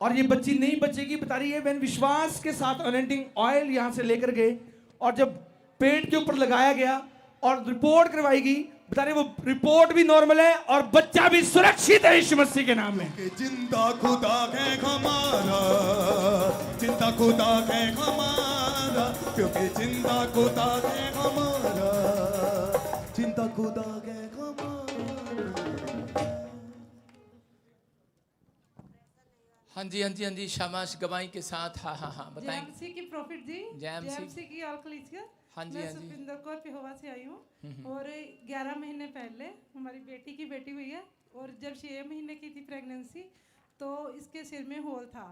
और ये बच्ची नहीं बचेगी। बता रही है बहन विश्वास के साथ अनॉइंटिंग ऑयल यहाँ से लेकर गए और जब पेट के ऊपर लगाया गया और रिपोर्ट करवाई गई, बता रहे वो रिपोर्ट भी नॉर्मल है और बच्चा भी सुरक्षित है यीशु मसीह के नाम में। जिंदा खुदा है हमारा, जिंदा खुदा है हमारा, क्योंकि जिंदा खुदा है हमारा। खुदा के कमाल। हाँ जी, हाँ जी, हाँ जी, शाबाश, गवाही के साथ। हाँ हाँ हाँ, बताएंगे। जेएमसी की प्रॉफिट जी, जेएमसी जेएमसी की ऑल कलीसिया। हाँ जी, मैं हाँ जी। सुखविंदर कौर पिहोवा से आई हूँ और 11 महीने पहले हमारी बेटी की बेटी हुई है और जब 6 महीने की थी प्रेगनेंसी तो इसके सिर में होल था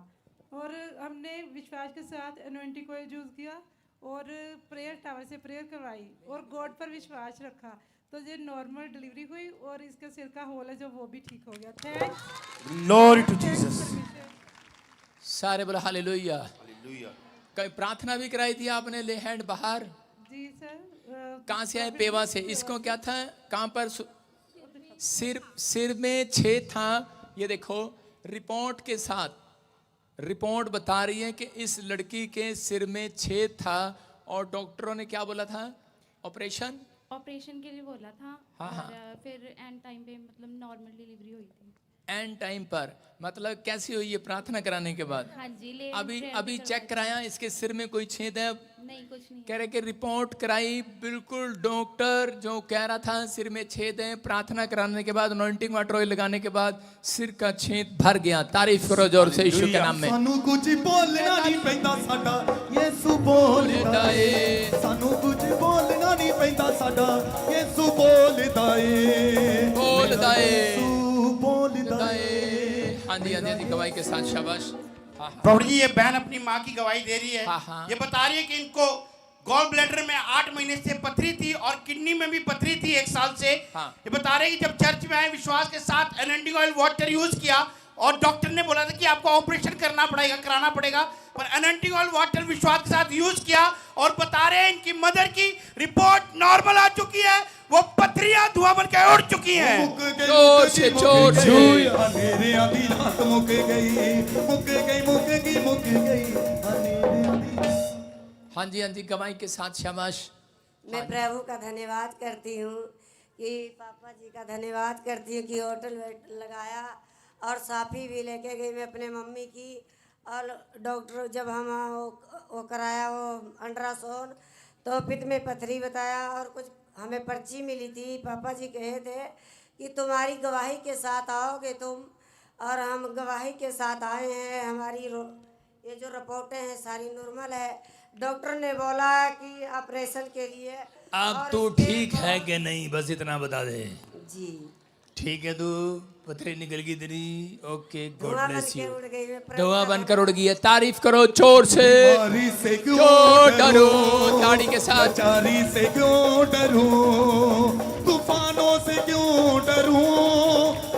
और हमने विश्वास के साथ एनोइंटिंग ऑयल यूज़ किया और प्रेयर टावर से प्रेयर करवाई और गॉड पर विश्वास रखा तो ये नॉर्मल डिलीवरी हुई और इसके सिर का होल है जो वो भी ठीक हो गया। Thanks glory to Jesus. सारे बोला हालेलुया। हालेलुया। कहीं प्रार्थना भी कराई थी आपने, ले हैंड बाहर। जी सर। कहाँ से आए? पेवा से। इसको क्या था? कहाँ पर? सिर में छेद था। ये देखो रिपोर्ट के साथ, रिपोर्ट बता रही है कि इस लड़की के सिर में छेद था और डॉक्टरों ने क्या बोला था? ऑपरेशन के लिए बोला था। हाँ, और हाँ। फिर एंड टाइम पे मतलब नॉर्मल डिलीवरी हुई थी। एंड टाइम पर मतलब कैसी हुई ये प्रार्थना कराने के बाद? हाँ जी, ले अभी चेक कराया इसके सिर में कोई छेद है? नहीं, कुछ नहीं। कह रहे कि रिपोर्ट कराई, बिल्कुल डॉक्टर जो कह रहा था सिर में छेद है, प्रार्थना कराने के बाद अनॉइंटिंग वाटर ऑयल लगाने के बाद सिर का छेद भर गया। तारीफ करो जोर से यीशु के नाम में। सानू कुछ बोलना नहीं पैंदा साडा यीशु बोलदा ए। सानू कुछ बोलना नहीं पैंदा साडा यीशु बोलदा ए। बोलदा ए। यीशु बोलदा ए। हाँ जी, हाँ जी, हाँ जी, गवाही के साथ शाबाश। हाँ हाँ। प्रभु जी, ये बहन अपनी माँ की गवाही दे रही है। हाँ, हाँ। ये बता रही है कि इनको गॉल ब्लैडर में 8 महीने से पथरी थी और किडनी में भी पथरी थी 1 साल से। हाँ। ये बता रहे हैं कि जब चर्च में आए विश्वास के साथ एनएनडी ऑयल वाटर यूज किया और डॉक्टर ने बोला था कि आपको ऑपरेशन कराना पड़ेगा, पर एनएनडी ऑयल वाटर विश्वास के साथ यूज किया और बता रहे हैं इनकी मदर की रिपोर्ट नॉर्मल आ चुकी है, वो पथरियां धुआं बन के उड़ चुकी हैं। जोर से, जोर से। मेरे आधी रात मुक गई। हाँ जी, हाँ जी, गवाही के साथ शाबाश। मैं प्रभु का धन्यवाद करती हूँ कि पापा जी का धन्यवाद करती हूँ कि होटल लगाया और साफी भी लेके गई मैं अपने मम्मी की। और डॉक्टर जब हम वो कराया वो अल्ट्रासाउंड तो पित्त में पथरी बताया और कुछ हमें पर्ची मिली थी। पापा जी कहे थे कि तुम्हारी गवाही के साथ आओगे तुम, और हम गवाही के साथ आए हैं। हमारी ये जो रिपोर्टें हैं सारी नॉर्मल है। डॉक्टर ने बोला कि ऑपरेशन के लिए। अब तू ठीक है कि नहीं, बस इतना बता दे। जी ठीक है, तू पथरी निकल गई तेरी। ओके, गॉड धुआं ब्लेस बनकर यू। उड़ गई। मैं धुआं बनकर उड़ गई है। तारीफ करो जोर से। चारी से क्यों डरो, ताड़ी के साथ। चारी से क्यों डरूं, तूफानों से क्यों डरूं,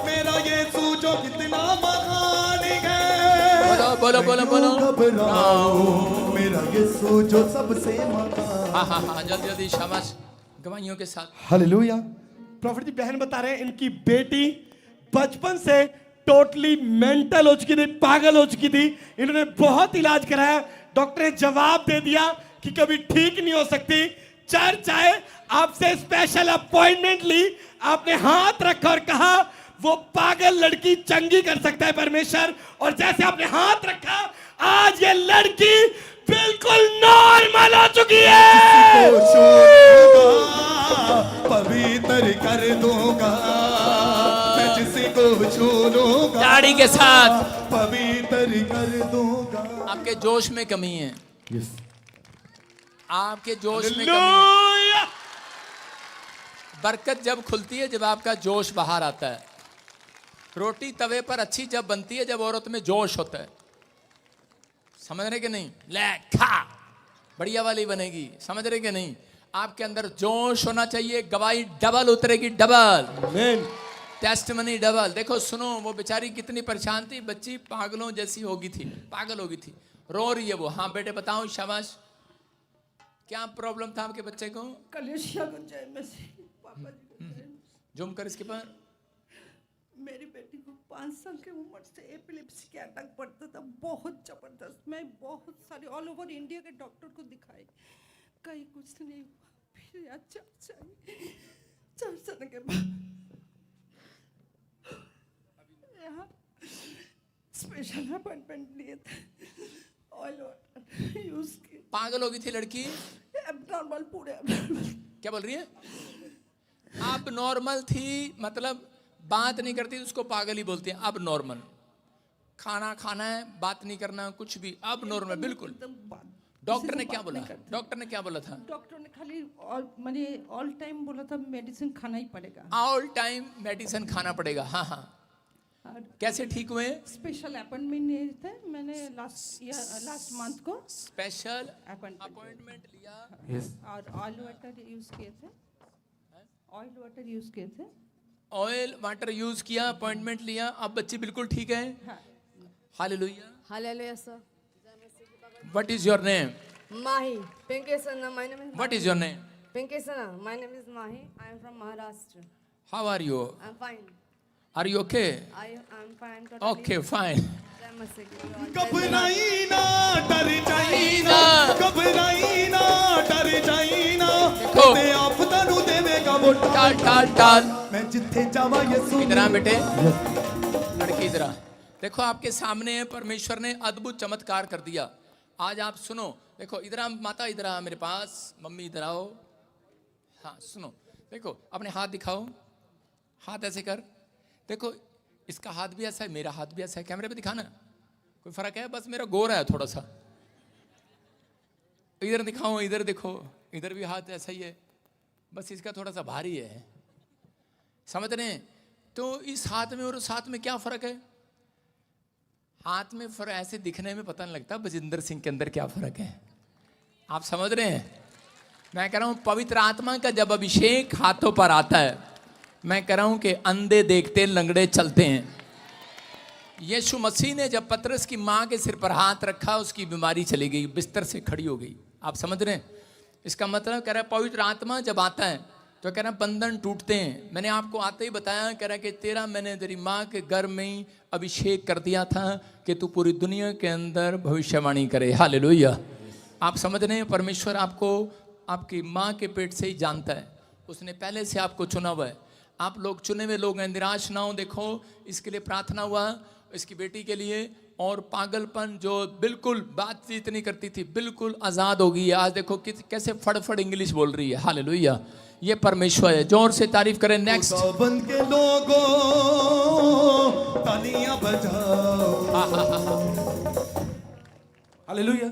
मेरा यीशु जो कितना महान है। बोलो बोलो बोलो बोलो। घबराऊं, मेरा यीशु जो सबसे महान। हाँ हाँ हाँ, जल्दी जल्दी शाबाश, गवाहियों के साथ। हालेलुया। प्रॉफिट जी बहन बता रहे हैं इनकी बेटी बचपन से टोटली मेंटल हो चुकी थी, पागल हो चुकी थी। इन्होंने बहुत इलाज कराया, डॉक्टर ने जवाब दे दिया कि कभी ठीक नहीं हो सकती। चर्च आए, आपसे स्पेशल अपॉइंटमेंट ली, आपने हाथ रखा और कहा वो पागल लड़की चंगी कर सकता है परमेश्वर, और जैसे आपने हाथ रखा आज ये लड़की बिल्कुल नॉर्मल हो चुकी है। पवित्र कर दूंगा मैं जिसको छू लूंगा, ताड़ी के साथ। पवित्र कर दूंगा। आपके जोश में कमी है। यस, आपके जोश में कमी है। बरकत जब खुलती है जब आपका जोश बाहर आता है। रोटी तवे पर अच्छी जब बनती है जब औरत में जोश होता है। समझ रहे कि नहीं? ले खा, बढ़िया वाली बनेगी। समझ रहे कि नहीं? आपके अंदर जोश होना चाहिए। गवाही डबल उतरेगी, डबल। Testimony double. देखो सुनो, वो बेचारी कितनी परेशान थी, बच्ची पागलों जैसी होगी थी, पागल होगी थी, रो रही है वो। हाँ बेटे बताओ, शाबाश। क्या प्रॉब्लम था आपके बच्चे को? कलेशिया को जय मसीह। पापा जी जुम कर इसके पर। मेरी बेटी को 5 साल की उम्र से एपिलेप्सी के अटैक पड़ता था, बहुत जबरदस्त। मैं बहुत सारे ऑल ओवर इंडिया के डॉक्टर को दिखाई, कहीं कुछ नहीं हुआ। फिर यहाँ चर्च आने के बाद यहाँ स्पेशल अपॉइंटमेंट लिए थे, ऑयल वाटर यूज किए। पागल हो गई थी लड़की। एब्नॉर्मल पूरे क्या बोल रही है? आप अब नॉर्मल थी, मतलब बात नहीं करती उसको पागल ही बोलते हैं। अब नॉर्मल, खाना खाना है, बात नहीं करना, कुछ भी अब नॉर्मल बिल्कुल। डॉक्टर ने क्या बोला? डॉक्टर ने क्या बोला था? डॉक्टर ने खाली मैंने ऑल टाइम बोला था मेडिसिन खाना ही पड़ेगा। ऑल टाइम मेडिसिन खाना पड़ेगा। हाँ हाँ। कैसे ठीक हुए? स्पेशल अपॉइंटमेंट लिए थे मैंने लास्ट मंथ को। स्पेशल अपॉइंटमेंट लिया। और ऑयल वाटर यूज किए थे। ऑयल वाटर यूज किए थे। ऑयल वाटर यूज किया, अपॉइंटमेंट लिया, अब बच्ची बिल्कुल ठीक है। Hallelujah. Hallelujah, sir. What is your name? Mahi. Pinky Sana. My name is What is your name? Pinky Sana. My name is Mahi. I am from Maharashtra. How are you? I'm fine. Are you okay? I'm fine. Totally. Okay, fine. Jai Masih ki Jai. घबराई ना डर जाई ना, घबराई ना डर जाई ना, देखो। ते आप तनु देवेगा वो टाल टाल टाल। मैं जिथे जावा यीशु। इधर आ बेटे, लड़की इधर आ। देखो आपके सामने परमेश्वर ने अद्भुत चमत्कार कर दिया। आज आप सुनो, देखो इधर आ माता, इधर आ मेरे पास, मम्मी इधर आओ। हाँ सुनो, देखो अपने हाथ दिखाओ, हाथ ऐसे कर। देखो इसका हाथ भी ऐसा है, मेरा हाथ भी ऐसा है, कैमरे पे दिखाना। कोई फर्क है? बस मेरा गोरा है थोड़ा सा। इधर दिखाओ, इधर देखो, इधर भी हाथ ऐसा ही है, बस इसका थोड़ा सा भारी है। समझ रहे हैं? तो इस हाथ में और उस हाथ में क्या फर्क है? हाथ में फर्क ऐसे दिखने में पता नहीं लगता, बजिंदर सिंह के अंदर क्या फर्क है। आप समझ रहे हैं? मैं कह रहा हूं पवित्र आत्मा का जब अभिषेक हाथों पर आता है, मैं कह रहा हूं कि अंधे देखते, लंगड़े चलते हैं। यीशु मसीह ने जब पतरस की मां के सिर पर हाथ रखा, उसकी बीमारी चली गई, बिस्तर से खड़ी हो गई। आप समझ रहे हैं? इसका मतलब कह रहा है पवित्र आत्मा जब आता है तो कह रहा है बंधन टूटते हैं। मैंने आपको आते ही बताया, कह रहा है कि मैंने तेरी माँ के गर्भ में ही अभिषेक कर दिया था कि तू पूरी दुनिया के अंदर भविष्यवाणी करे। हालेलुया। आप समझ रहे हैं? परमेश्वर आपको आपकी माँ के पेट से ही जानता है, उसने पहले से आपको चुना हुआ है। आप लोग चुने हुए लोग हैं, निराश ना हो। देखो इसके लिए प्रार्थना हुआ, इसकी बेटी के लिए। और पागलपन जो बिल्कुल बातचीत नहीं करती थी, बिल्कुल आज़ाद हो गई है। आज देखो कैसे फड़फड़ इंग्लिश बोल रही है। हालेलुया। ये परमेश्वर है। जोर से तारीफ करें। नेक्स्ट। बन के लोगों तालियां बजाओ। हालेलुया।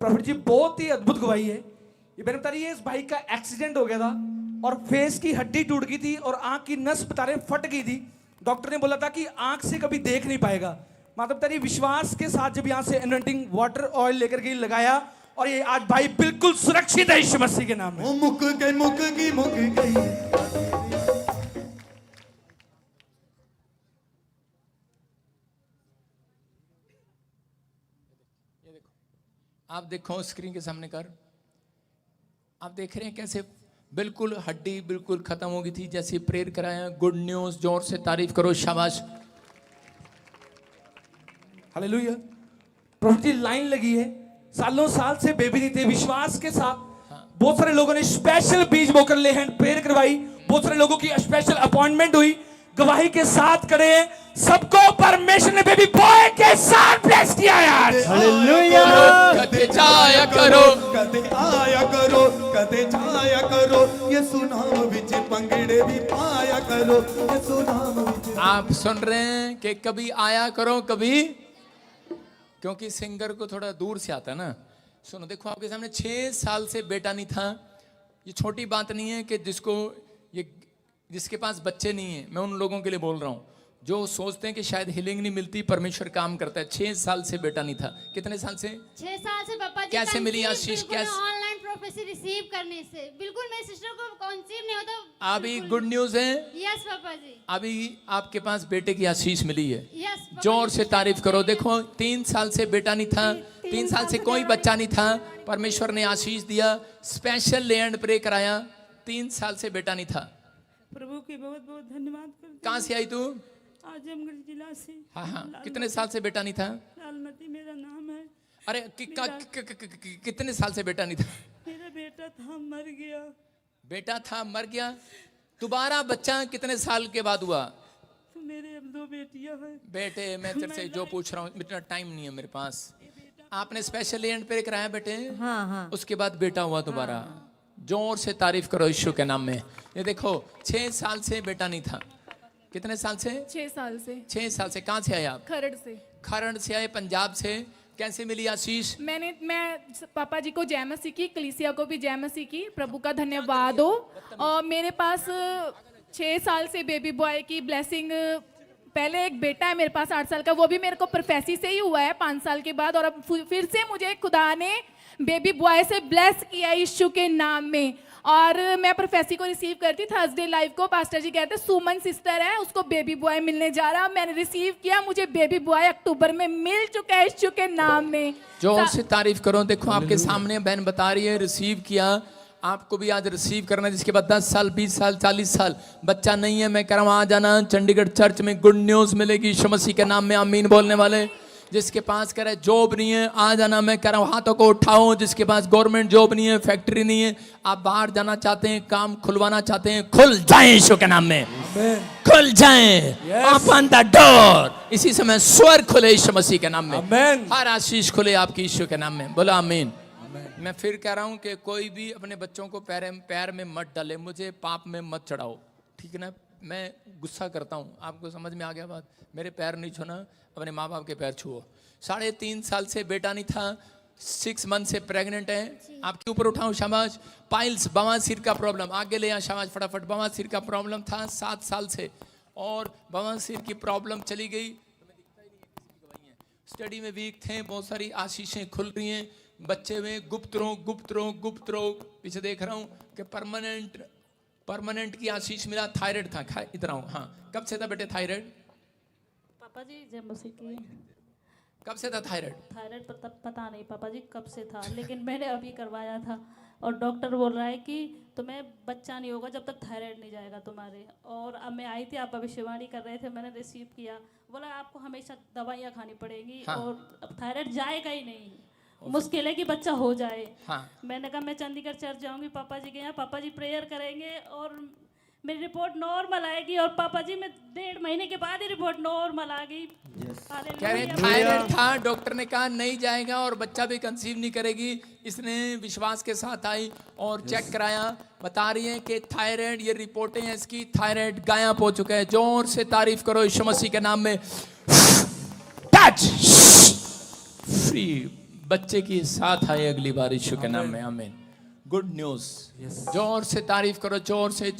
प्रॉफिट जी बहुत ही अद्भुत गवाही है। ये मैंने बता रही है, इस भाई का एक्सीडेंट हो गया था और फेस की हड्डी टूट गई थी और आंख की नस बता रहे फट गई थी। डॉक्टर ने बोला था कि आंख से कभी देख नहीं पाएगा। मतलब बता रही विश्वास के साथ जब यहाँ से एनोइंटिंग वाटर ऑयल लेकर के लगाया और ये आज भाई बिल्कुल सुरक्षित है यीशु मसीह के नाम में। मुक गई। आप देखो स्क्रीन के सामने कर, आप देख रहे हैं कैसे बिल्कुल हड्डी बिल्कुल खत्म हो गई थी, जैसे प्रेयर कराया। Good news. जोर से तारीफ करो। शाबाश। हालेलुया। प्रभु जी लाइन लगी है, सालों साल से बेबी नहीं थे। विश्वास के साथ बहुत सारे लोगों ने स्पेशल बीज बोकर ले हैंड प्रेयर करवाई, बहुत सारे लोगों की स्पेशल अपॉइंटमेंट हुई। गवाही के साथ खड़े हैं, सबको परमेश्वर ने बेबी बॉय के साथ ब्लेस किया यार। हालेलुया। कदे जाया करो, कदे आया करो, कदे जाया करो, ये सुनाम विच पंगड़े भी पाया करो, ये सुनाम विच। आप सुन रहे हैं कि कभी आया करो कभी, क्योंकि सिंगर को थोड़ा दूर से आता है ना। सुनो, देखो आपके सामने 6 साल से बेटा नहीं था। ये छोटी बात नहीं है कि जिसके पास बच्चे नहीं है। मैं उन लोगों के लिए बोल रहा हूँ जो सोचते हैं कि शायद हीलिंग नहीं मिलती, परमेश्वर काम करता है। 6 साल से बेटा नहीं था। कितने साल से? 6 साल से पापा जी। कैसे मिली आशीष? कैसे? ऑनलाइन प्रोफेसी रिसीव करने से। बिल्कुल मेरी सिस्टर को कंसीव नहीं होता। अभी गुड न्यूज है। यस पापा जी। अभी आपके पास बेटे की आशीष मिली है। यस। जोर से तारीफ करो। देखो 3 साल से बेटा नहीं था, 3 साल से कोई बच्चा नहीं था, परमेश्वर ने आशीष दिया। स्पेशल ले एंड प्रे कराया, 3 साल से बेटा नहीं था। प्रभु के बहुत बहुत धन्यवाद करते। कहाँ से आई तू? आजमगढ़ जिला से। हाँ। कितने साल से बेटा नहीं था? लालमती मेरा नाम है। अरे कितने साल से बेटा नहीं था? मेरा बेटा था, मर गया। बेटा था, मर गया। दोबारा बच्चा कितने साल के बाद हुआ? तो मेरे अब 2 बेटियां हैं। बेटे मैं तेरे से जो पूछ रहा हूँ, इतना टाइम नहीं है मेरे पास। आपने स्पेशल एंड पे कराया बेटे? हाँ हाँ। उसके बाद बेटा हुआ दोबारा। जोर से तारीफ करो यीशु के नाम में। ये देखो 6 साल से बेटा नहीं था। कितने साल से? 6 साल से। 6 साल से। कहाँ से आए आप? खरड़ से। खरड़ से आए, पंजाब से। कैसे मिली आशीष? मैं पापा जी को जय मसीह की, कलीसिया को भी जय मसीह की, प्रभु का धन्यवाद हो। और मेरे पास 6 साल से बेबी बॉय की ब्लेसिंग, पहले एक बेटा है मेरे पास 8 साल का, वो भी मेरे को प्रोफेसी से ही हुआ है 5 साल के बाद, और अब फिर से मुझे खुदा ने बेबी बॉय से ब्लेस किया यीशु के नाम में। और मैं प्रोफेसी को रिसीव करती थर्सडे लाइव को, पास्टर जी कहते सुमन सिस्टर है, उसको बेबी बॉय मिलने जा रहा, मैंने रिसीव किया, मुझे बेबी बॉय अक्टूबर में मिल चुका है यीशु के नाम में। जोर से तारीफ करो। देखो आपके सामने बहन बता रही है रिसीव किया, आपको भी आज रिसीव करना है। जिसके बाद 10 साल 20 साल 40 साल बच्चा नहीं है, मैं कह रहा हूँ आ जाना, चंडीगढ़ चर्च में गुड न्यूज़ मिलेगी यीशु मसीह के नाम में। आमीन बोलने वाले। जिसके पास कह रहे जॉब नहीं है आ जाना, मैं कह रहा हूँ हाथों को उठाओ। जिसके पास गवर्नमेंट जॉब नहीं है, फैक्ट्री नहीं है, आप बाहर जाना चाहते हैं, काम खुलवाना चाहते हैं, खुल जाए यीशु के नाम में, खुल जाए। Open the door. इसी समय स्वर खुले यीशु मसीह के नाम में, हर आशीष खुले आपकी यीशु के नाम में। बोलो आमीन। मैं फिर कह रहा हूँ कि कोई भी अपने बच्चों को पैर में मत डाले, मुझे पाप में मत चढ़ाओ, ठीक है ना। मैं गुस्सा करता हूँ, आपको समझ में आ गया बात। मेरे पैर नहीं छूना, अपने माँ बाप के पैर छुओ। 3.5 साल से बेटा नहीं था, 6 मंथ से प्रेग्नेंट है। आपके ऊपर उठाऊं, शाबाश। पाइल्स, बवासीर का प्रॉब्लम, आगे ले आ शाबाश फटाफट। बवासीर का प्रॉब्लम था 7 साल से, और बवासीर की प्रॉब्लम चली गई। स्टडी में वीक थे, बहुत सारी आशीषें खुल रही हैं। बच्चे में गुप्त रोग पीछे देख रहा हूँ कि परमानेंट की आशीष मिला। थायराइड था, इधर आऊँ। हाँ, कब से था बेटे थायराइड? पापा जी जय मसीह की। कब से था थायराइड? थायराइड पता नहीं पापा जी कब से था, लेकिन मैंने अभी करवाया था, और डॉक्टर बोल रहा है कि तुम्हें बच्चा नहीं होगा जब तक थायराइड नहीं जाएगा तुम्हारे। और अब मैं आई थी, आप भविष्यवाणी कर रहे थे, मैंने रिसीव किया, बोला आपको हमेशा दवाइयाँ खानी पड़ेगी। हाँ। और अब थायराइड जाएगा ही नहीं, मुश्किल है कि बच्चा हो जाए। हाँ। मैंने कहा मैं चंडीगढ़ चर्च जाऊंगी पापा जी के यहाँ, पापा जी प्रेयर करेंगे और मेरी रिपोर्ट नॉर्मल आएगी। और पापा जी में 1.5 महीने के बाद ही रिपोर्ट नॉर्मल आ गई। कह रहे थायराइड था, डॉक्टर ने कहा नहीं जाएगा और बच्चा भी कंसीव नहीं करेगी। इसने विश्वास के साथ आई और चेक कराया, बता रही है कि थायराइड, ये रिपोर्टें हैं इसकी, थायराइड गायब हो चुका है। जोर से तारीफ करो यीशु मसीह के नाम में। टच फ्री, बच्चे की साथ आए अगली बार यीशु के नाम में। आमीन। Good news. जोर से तारीफ करो, जोर से।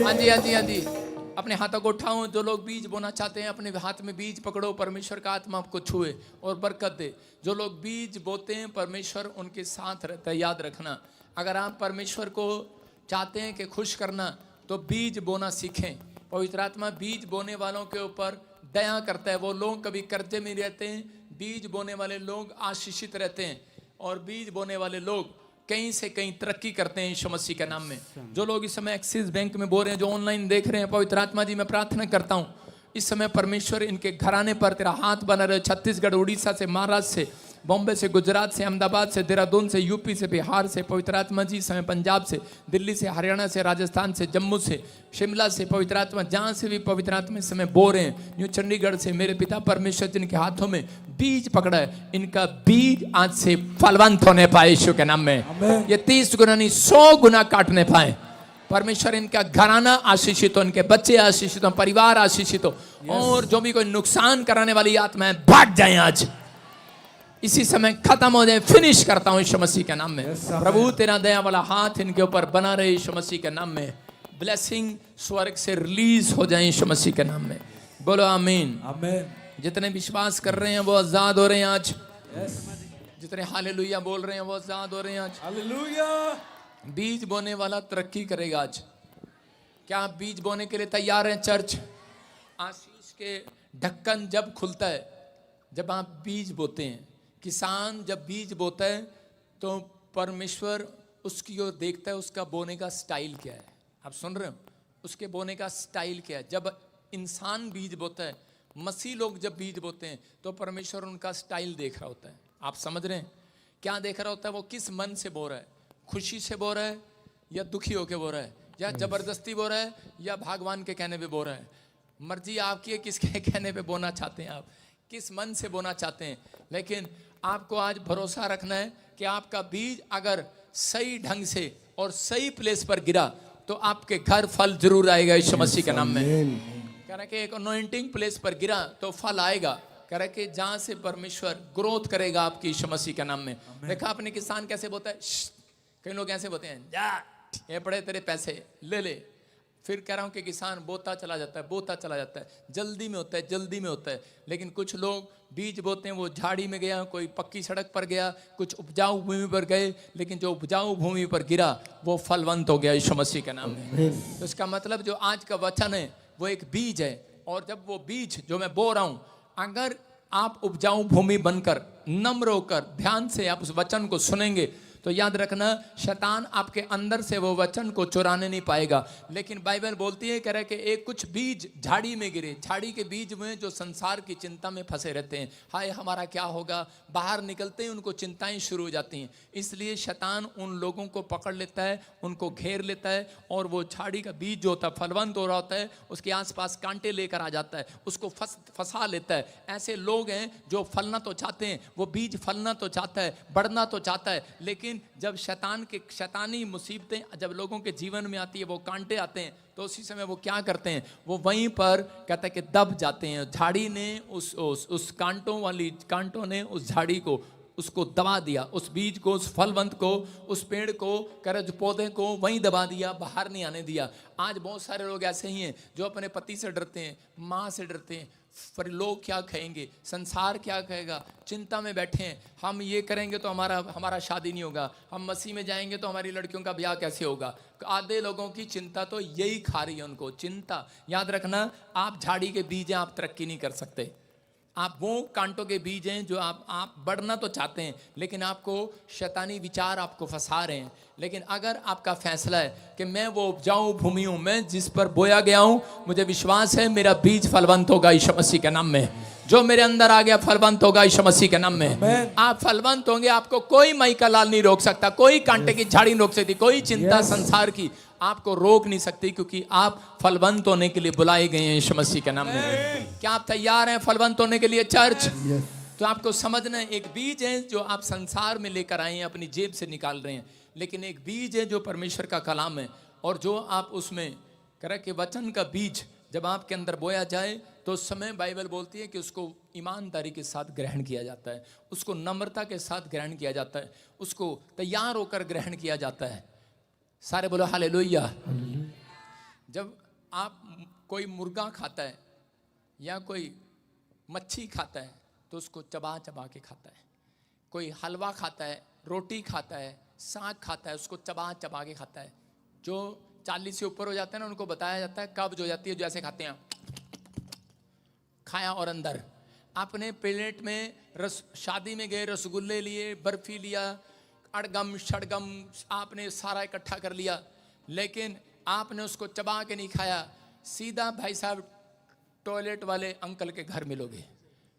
हाँ जी। अपने हाथों को उठाओ। जो लोग बीज बोना चाहते हैं अपने हाथ में बीज पकड़ो, परमेश्वर का आत्मा आपको छुए और बरकत दे। जो लोग बीज बोते हैं परमेश्वर उनके साथ रहता है। याद रखना, अगर आप परमेश्वर को चाहते हैं कि खुश करना तो बीज बोना सीखें। पवित्र आत्मा बीज बोने वालों के ऊपर दया करता है। वो लोग कभी कर्जे में रहते हैं, बीज बोने वाले लोग आशीषित रहते हैं, और बीज बोने वाले लोग कहीं से कहीं तरक्की करते हैं यीशु मसीह के नाम में। जो लोग इस समय एक्सिस बैंक में बोल रहे हैं, जो ऑनलाइन देख रहे हैं, पवित्र आत्मा जी मैं प्रार्थना करता हूँ इस समय परमेश्वर इनके घराने पर तेरा हाथ बना रहे। छत्तीसगढ़, उड़ीसा से, महाराष्ट्र से, बॉम्बे से, गुजरात से, अहमदाबाद से, देहरादून से, यूपी से, बिहार से, पवित्र आत्मा जी समय पंजाब से, दिल्ली से, हरियाणा से, राजस्थान से, जम्मू से, शिमला से, पवित्र आत्मा जहाँ से भी पवित्र आत्मा इस समय बोल रहे हैं, न्यू चंडीगढ़ से, मेरे पिता परमेश्वर जिनके हाथों में बीज पकड़ा है, इनका बीज आज से फलवंत होने पाए यीशु के नाम में। ये 30 गुना नहीं 100 गुना काटने पाए। परमेश्वर इनका घराना आशीषित हो, इनके बच्चे आशीषित हो, परिवार आशीषित हो, और जो भी कोई नुकसान कराने वाली आत्माएं भाग जाए आज इसी समय, खत्म हो जाए। फिनिश करता हूं यीशु मसीह के नाम में। प्रभु तेरा दया वाला हाथ इनके ऊपर बना रहे यीशु मसीह के नाम में। ब्लेसिंग स्वर्ग से रिलीज हो जाए यीशु मसीह के नाम में। बोलो आमीन। जितने विश्वास कर रहे हैं वो आजाद हो रहे हैं आज। जितने हालेलुया बोल रहे हैं वो आजाद हो रहे हैं आज। हालेलुया। बीज बोने वाला तरक्की करेगा आज। क्या आप बीज बोने के लिए तैयार हैं चर्च? आशीष के ढक्कन जब खुलता है जब आप बीज बोते हैं। किसान जब बीज बोता है तो परमेश्वर उसकी ओर देखता है, उसका बोने का स्टाइल क्या है। आप सुन रहे हो? उसके बोने का स्टाइल क्या है। जब इंसान बीज बोता है, मसीह लोग जब बीज बोते हैं तो परमेश्वर उनका स्टाइल देख रहा होता है। आप समझ रहे हैं? क्या देख रहा होता है? वो किस मन से बो रहा है, खुशी से बो रहा है या दुखी होकर बो रहा है, या जबरदस्ती बो रहा है या भगवान के कहने पे बो रहा है। मर्जी आपकी है किसके कहने पे बोना चाहते हैं आप। किस मन से बोना चाहते हैं। लेकिन आपको आज भरोसा रखना है कि आपका बीज अगर सही ढंग से और सही प्लेस पर गिरा तो आपके घर फल जरूर आएगा यीशु मसीह के नाम में। कह रहा कि एक अनॉइंटिंग प्लेस पर गिरा तो फल आएगा। कह रहा कि जहां से परमेश्वर ग्रोथ करेगा आपकी यीशु मसीह के नाम में। देखा आपने किसान कैसे बोलता है, कई लोग ऐसे बोलते हैं, जा ये पड़े तेरे पैसे ले ले। फिर कह रहा हूं कि किसान बोता चला जाता है, बोता चला जाता है, जल्दी में होता है, जल्दी में होता है। लेकिन कुछ लोग बीज बोते हैं, वो झाड़ी में गया, कोई पक्की सड़क पर गया, कुछ उपजाऊ भूमि पर गए, लेकिन जो उपजाऊ भूमि पर गिरा वो फलवंत हो गया यीशु मसीह के नाम में। तो इसका मतलब जो आज का वचन है वो एक बीज है, और जब वो बीज जो मैं बो रहा हूं, अगर आप उपजाऊ भूमि बनकर नम्र होकर ध्यान से आप उस वचन को सुनेंगे तो याद रखना शैतान आपके अंदर से वो वचन को चुराने नहीं पाएगा। लेकिन बाइबल बोलती है, कह रहा है कि एक कुछ बीज झाड़ी में गिरे, झाड़ी के बीज में जो संसार की चिंता में फंसे रहते हैं, हाय हमारा क्या होगा, बाहर निकलते ही उनको चिंताएं शुरू हो जाती हैं। इसलिए शैतान उन लोगों को पकड़ लेता है, उनको घेर लेता है, और वो झाड़ी का बीज जो होता है फलवंत हो रहा होता है, उसके आसपास कांटे लेकर आ जाता है, उसको फंसा लेता है। ऐसे लोग हैं जो फलना तो चाहते हैं, वो बीज फलना तो चाहता है, बढ़ना तो चाहता है, लेकिन जब शैतानी मुसीबतें जब लोगों के जीवन में आती है, वो कांटे आते हैं, तो उसी समय वो क्या करते हैं, वो वहीं पर कहता है कि दब जाते हैं। झाड़ी ने उस कांटों ने उस झाड़ी को उसको दबा दिया, उस बीज को, उस फलवंत को, उस पेड़ को, करज पौधे को वहीं दबा दिया, बाहर नहीं आने दिया। आज बहुत सारे लोग ऐसे ही हैं जो अपने पति से डरते हैं, माँ से डरते हैं, पर लोग क्या कहेंगे, संसार क्या कहेगा, चिंता में बैठे हैं। हम ये करेंगे तो हमारा शादी नहीं होगा, हम मसीह में जाएंगे तो हमारी लड़कियों का ब्याह कैसे होगा। आधे लोगों की चिंता तो यही खा रही है उनको, चिंता। याद रखना, आप झाड़ी के बीज हैं, आप तरक्की नहीं कर सकते। आप वो कांटों के बीज हैं जो आप बढ़ना तो चाहते हैं, लेकिन आपको शैतानी विचार आपको फंसा रहे हैं। लेकिन अगर आपका फैसला है कि मैं वो उपजाऊ भूमि हूं, मैं जिस पर बोया गया हूं, मुझे विश्वास है मेरा बीज फलवंत होगा यीशु मसीह के नाम में। जो मेरे अंदर आ गया फलवंत होगा यीशु मसीह के नाम में। आप फलवंत होंगे, आपको कोई माई का लाल नहीं रोक सकता, कोई कांटे की झाड़ी नहीं रोक सकती, कोई चिंता संसार की आपको रोक नहीं सकती, क्योंकि आप फलवंत होने के लिए बुलाए गए हैं यीशु मसीह के नाम में। क्या आप तैयार हैं फलवंत होने के लिए चर्च? तो आपको समझना है, एक बीज है जो आप संसार में लेकर आए हैं, अपनी जेब से निकाल रहे हैं, लेकिन एक बीज है जो परमेश्वर का कलाम है, और जो आप उसमें कह के वचन का बीज जब आपके अंदर बोया जाए तो उस समय बाइबल बोलती है कि उसको ईमानदारी के साथ ग्रहण किया जाता है, उसको नम्रता के साथ ग्रहण किया जाता है, उसको तैयार होकर ग्रहण किया जाता है। सारे बोलो हालेलुया। जब आप कोई मुर्गा खाता है या कोई मच्छी खाता है तो उसको चबा चबा के खाता है। कोई हलवा खाता है, रोटी खाता है, साग खाता है, उसको चबा चबा के खाता है। जो 40 से ऊपर हो जाते हैं ना, उनको बताया जाता है कब्ज हो जाती है, जो ऐसे खाते हैं, खाया और अंदर। आपने प्लेट में शादी में गए, रसगुल्ले लिए, बर्फी लिया, अड़गम शड़गम आपने सारा इकट्ठा कर लिया, लेकिन आपने उसको चबा के नहीं खाया। सीधा भाई साहब टॉयलेट वाले अंकल के घर मिलोगे।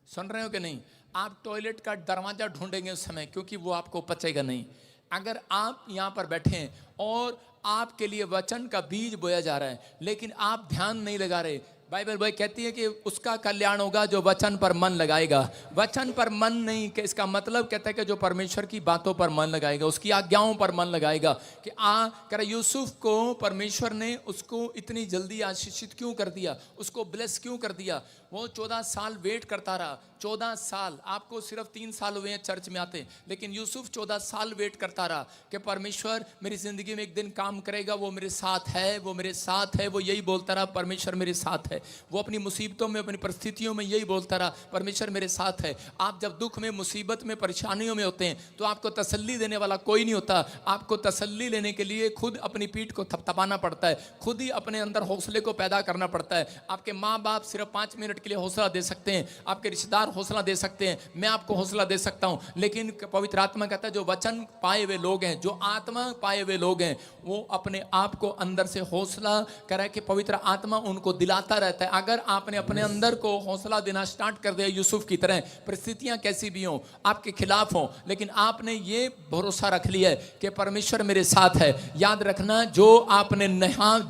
सुन रहे हो कि नहीं? आप टॉयलेट का दरवाजा ढूंढेंगे उस समय, क्योंकि वो आपको पचेगा नहीं। अगर आप यहाँ पर बैठे हैं और आपके लिए वचन का बीज बोया जा रहा है, लेकिन आप ध्यान नहीं लगा रहे, बाइबल भाई कहती है कि उसका कल्याण होगा जो वचन पर मन लगाएगा। वचन पर मन नहीं, कि इसका मतलब कहता है कि जो परमेश्वर की बातों पर मन लगाएगा, उसकी आज्ञाओं पर मन लगाएगा। कि कह रहा यूसुफ को परमेश्वर ने उसको इतनी जल्दी आशीषित क्यों कर दिया, उसको ब्लेस क्यों कर दिया? वो 14 साल वेट करता रहा। 14 साल, आपको सिर्फ 3 साल हुए हैं चर्च में आते, लेकिन यूसुफ 14 साल वेट करता रहा कि परमेश्वर मेरी जिंदगी में एक दिन काम करेगा, वो मेरे साथ है, वो मेरे साथ है। वो यही बोलता रहा, परमेश्वर मेरे साथ है। वो अपनी मुसीबतों में, अपनी परिस्थितियों में यही बोलता रहा, परमेश्वर मेरे साथ है। आप जब दुख में, मुसीबत में, परेशानियों में होते हैं तो आपको तसल्ली देने वाला कोई नहीं होता। आपको तसल्ली लेने के लिए खुद अपनी पीठ को थपथपाना पड़ता है, खुद ही अपने अंदर हौसले को पैदा करना पड़ता है। आपके माँ बाप सिर्फ 5 मिनट के लिए हौसला दे सकते हैं, आपके रिश्तेदार हौसला दे सकते हैं, मैं आपको हौसला दे सकता हूं, लेकिन पवित्र आत्मा कहता है जो वचन पाए हुए लोग हैं, जो आत्मा पाए हुए लोग हैं, वो अपने आप को अंदर से हौसला करे कि पवित्र आत्मा उनको दिलाता रहता है। अगर आपने अपने अंदर को हौसला देना स्टार्ट कर दिया यूसुफ की तरह, परिस्थितियां कैसी भी हों, आपके खिलाफ हों, लेकिन आपने ये भरोसा रख लिया है कि परमेश्वर मेरे साथ है। याद रखना, जो आपने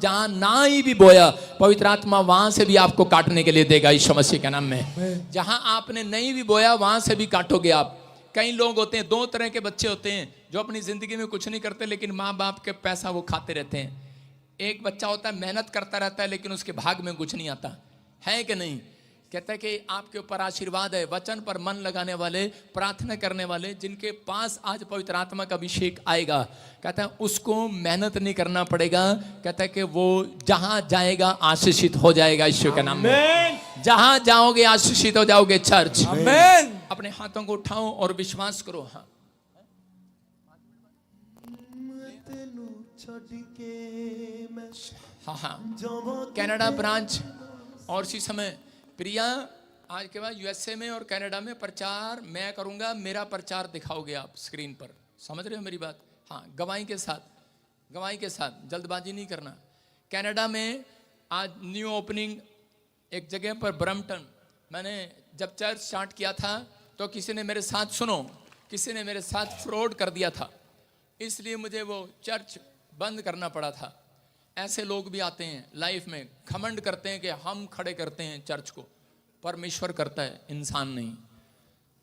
जहां ना ही भी बोया, पवित्र आत्मा वहां से भी आपको काटने के लिए देगा यीशु मसीह के नाम में। जहां आपने नहीं भी बोया वहां से भी काटोगे आप। कई लोग होते हैं, दो तरह के बच्चे होते हैं जो अपनी जिंदगी में कुछ नहीं करते लेकिन माँ बाप के पैसा वो खाते रहते हैं। एक बच्चा होता है मेहनत करता रहता है लेकिन उसके भाग में कुछ नहीं आता है कि नहीं। कहता है कि आपके ऊपर आशीर्वाद है, वचन पर मन लगाने वाले, प्रार्थना करने वाले, जिनके पास आज पवित्र आत्मा का अभिषेक आएगा, कहता है उसको मेहनत नहीं करना पड़ेगा। कहता है कि वो जहां जाएगा आशीषित हो जाएगा ईश्वर के नाम में। जहां जाओगे आशीषित हो जाओगे चर्च। आमीन। अपने हाथों को उठाओ और विश्वास करो। हाँ हाँ हाँ, कनाडा ब्रांच। और इसी समय प्रिया आज के बाद यूएसए में और कनाडा में प्रचार मैं करूंगा, मेरा प्रचार दिखाओगे आप स्क्रीन पर। समझ रहे हो मेरी बात? हाँ, गवाही के साथ, गवाही के साथ, जल्दबाजी नहीं करना। कनाडा में आज न्यू ओपनिंग एक जगह पर ब्रम्पटन। मैंने जब चर्च स्टार्ट किया था तो किसी ने मेरे साथ, सुनो, किसी ने मेरे साथ फ्रॉड कर दिया था, इसलिए मुझे वो चर्च बंद करना पड़ा था। ऐसे लोग भी आते हैं लाइफ में, घमंड करते हैं कि हम खड़े करते हैं चर्च को। परमेश्वर करता है, इंसान नहीं।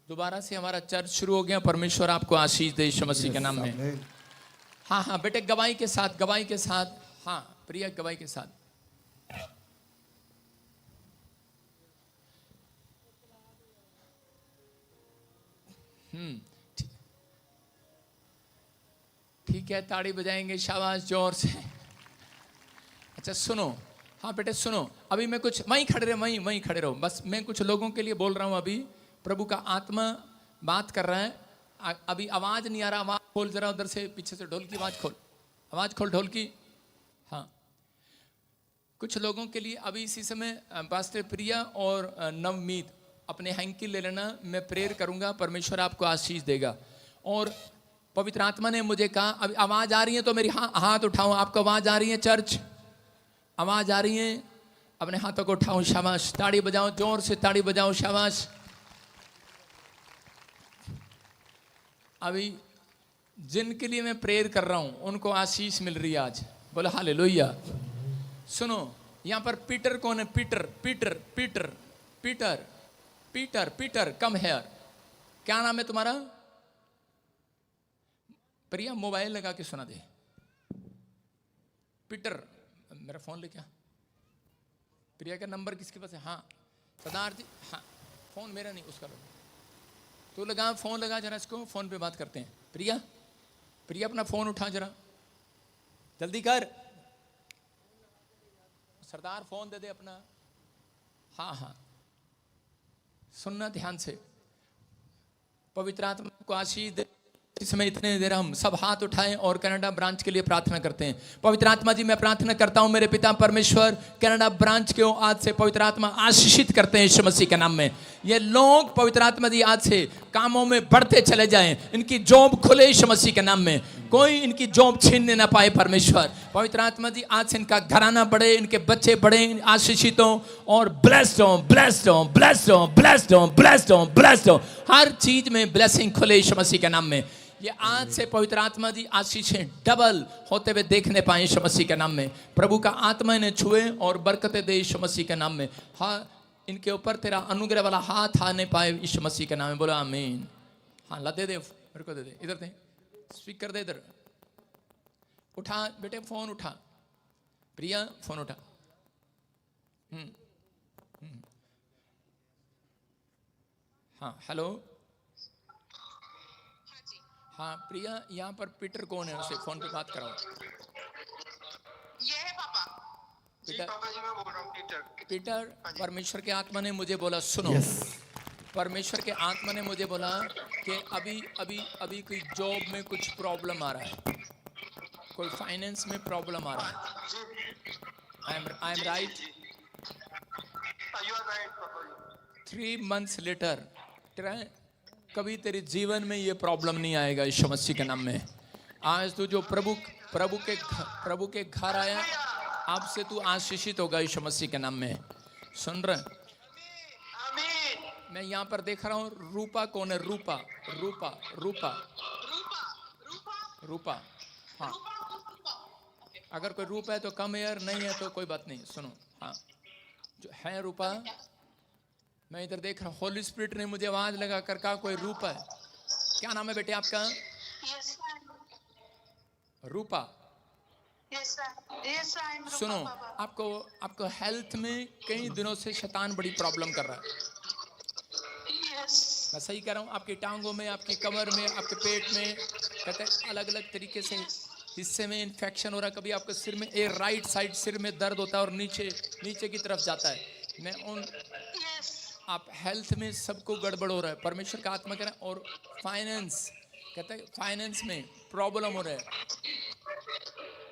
दोबारा से हमारा चर्च शुरू हो गया। परमेश्वर आपको आशीष दे यीशु मसीह के नाम में। हाँ हाँ बेटे, गवाही के साथ, गवाही के साथ। हाँ प्रिया, गवाही के साथ। ठीक है, ताड़ी बजाएंगे, शाबाश, जोर से। अच्छा सुनो, हाँ बेटे सुनो, अभी मैं कुछ, वहीं खड़े रहो, वहीं खड़े रहो बस। मैं कुछ लोगों के लिए बोल रहा हूँ। अभी प्रभु का आत्मा बात कर रहा है। अभी आवाज नहीं आ रहा, आवाज खोल जरा, उधर से पीछे से ढोल की आवाज खोल, आवाज खोल ढोल की। हाँ, कुछ लोगों के लिए अभी इसी समय पास्टर प्रिया और नवमीत अपने हैंकी ले लेना, मैं प्रेयर करूंगा, परमेश्वर आपको आशीष देगा। और पवित्र आत्मा ने मुझे कहा, अभी आवाज आ रही है तो मेरी हाथ उठाओ। आपको आवाज आ रही है चर्च? आवाज आ रही है? अपने हाथों को उठाओ, शाबाश। ताड़ी बजाओ, जोर से ताड़ी बजाओ, शाबाश। अभी जिनके लिए मैं प्रेयर कर रहा हूं उनको आशीष मिल रही है आज। बोलो हालेलुया। सुनो, यहां पर पीटर कौन है? Peter, Peter, Peter, Peter, Peter, Peter, come here. क्या नाम है तुम्हारा? प्रिया मोबाइल लगा के सुना दे। पीटर, मेरा फोन लेके आ। प्रिया का नंबर किसके पास है? हाँ सरदार जी, हाँ फोन मेरा नहीं, उसका लगा। तू लगा, फोन लगा जरा, इसको फोन पे बात करते हैं। प्रिया, प्रिया अपना फोन उठा जरा, जल्दी कर। सरदार फोन दे दे अपना। हाँ हाँ, सुनना ध्यान से। पवित्र आत्मा को आशीष दे। इस समय इतने देर हम सब हाथ उठाएं और कनाडा ब्रांच के लिए प्रार्थना करते हैं। पवित्र आत्मा जी, मैं प्रार्थना करता हूं मेरे पिता परमेश्वर, कनाडा ब्रांच के आज से पवित्र आत्मा आशीषित करते हैं यीशु मसीह के नाम में। ये लोग पवित्र आत्मा जी आज से कामों में बढ़ते चले जाएं, इनकी जॉब खुले यीशु मसीह के नाम में, कोई इनकी जॉब छीनने ना पाए परमेश्वर। पवित्र आत्मा जी आज से इनका घराना बढ़े, इनके बच्चे बढ़े, आशीषित हो और ब्लेस्ड हो, ब्लेस्ड हो, ब्लेस्ड हो, ब्लेस्ड हो, ब्लेस्ड हो, ब्लेस्ड हो। हर चीज में ब्लेसिंग खुले यीशु मसीह के नाम में। ये आज से पवित्र आत्मा जी आशीषें डबल होते हुए देखने पाए यीशु मसीह के नाम में। प्रभु का आत्मा इन्हें छुए और बरकतें दे यीशु मसीह के नाम में। हाँ, इनके ऊपर तेरा अनुग्रह वाला हाथ आने पाए यीशु मसीह के नाम में। बोलो आमीन। हाँ ला, दे दे मेरे को, दे दे, इधर दे, स्पीकर दे इधर। उठा बेटे, फोन उठा। प्रिया फोन उठा। हाँ हेलो। हाँ प्रिया, यहाँ पर पीटर कौन है? उसे फोन पे बात कराओ। ये है पापा। पीटर, पापा जी मैं बोल रहा हूँ पीटर। पीटर, परमेश्वर के आत्मा ने मुझे बोला, सुनो, परमेश्वर के आत्मा ने मुझे बोला कि अभी अभी अभी कोई जॉब में कुछ प्रॉब्लम आ रहा है, कोई फाइनेंस में प्रॉब्लम आ रहा है। I am right? You are right papa. 3 months letter कभी तेरे जीवन में ये प्रॉब्लम नहीं आएगा यीशु मसीह के नाम में। आज तू जो प्रभु के घर आया, अब से तू आशीषित होगा यीशु मसीह के नाम में। सुन रहे? मैं यहाँ पर देख रहा हूँ, रूपा कौन है? रूपा, रूपा, रूपा, रूपा। हाँ, अगर कोई रूप है तो कम है, नहीं है तो कोई बात नहीं। सुनो, हाँ जो है रूपा, मैं इधर देख रहा हूँ, होली स्पिरिट ने मुझे आवाज लगा कर कहा कोई रूप है। क्या नाम है बेटे आपका? रूपा। सुनो, आपको हेल्थ में कई दिनों से शैतान बड़ी प्रॉब्लम कर रहा है। मैं सही कह रहा हूँ? आपकी टांगों में, आपकी कमर में, आपके पेट में, कहते हैं अलग अलग तरीके से हिस्से में इन्फेक्शन हो रहा है। कभी आपके सिर में, एक राइट साइड सिर में दर्द होता है और नीचे की तरफ जाता है। मैं उन आप हेल्थ में सबको गड़बड़ हो रहा है, परमेश्वर का आत्मा कह रहा है। और फाइनेंस, कहते हैं फाइनेंस में प्रॉब्लम हो रहा है,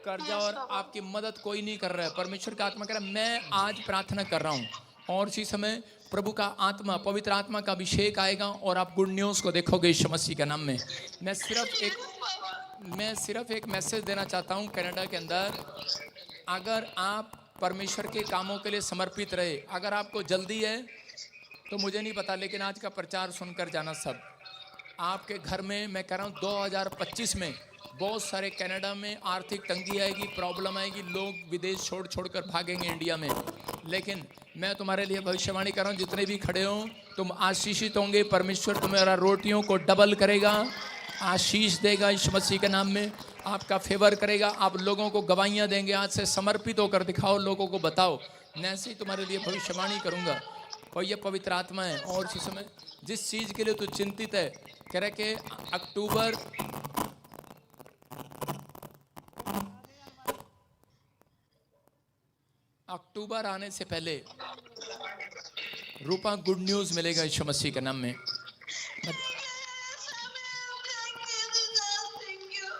कर्जा, और आपकी मदद कोई नहीं कर रहा है। परमेश्वर का आत्मा कह रहा है मैं आज प्रार्थना कर रहा हूँ और इसी समय प्रभु का आत्मा, पवित्र आत्मा का अभिषेक आएगा और आप गुड न्यूज़ को देखोगे यीशु मसीह के नाम में। मैं सिर्फ एक मैसेज देना चाहता हूँ कनाडा के अंदर। अगर आप परमेश्वर के कामों के लिए समर्पित रहे, अगर आपको जल्दी है तो मुझे नहीं पता, लेकिन आज का प्रचार सुनकर जाना सब। आपके घर में मैं कह रहा हूँ 2025 में बहुत सारे कनाडा में आर्थिक तंगी आएगी, प्रॉब्लम आएगी, लोग विदेश छोड़ कर भागेंगे इंडिया में। लेकिन मैं तुम्हारे लिए भविष्यवाणी कर रहा हूँ, जितने भी खड़े हो तुम आशीषित होंगे। परमेश्वर तुम्हारा रोटियों को डबल करेगा, आशीष देगा यीशु मसीह के नाम में, आपका फेवर करेगा। आप लोगों को गवाहियाँ देंगे। आज से समर्पित होकर दिखाओ, लोगों को बताओ। मैं ऐसे ही तुम्हारे लिए भविष्यवाणी करूँगा और ये पवित्र आत्मा है। और इस समय जिस चीज़ के लिए तू चिंतित है, कह रहे कि अक्टूबर आने से पहले रूपा गुड न्यूज़ मिलेगा यीशु मसीह के नाम में।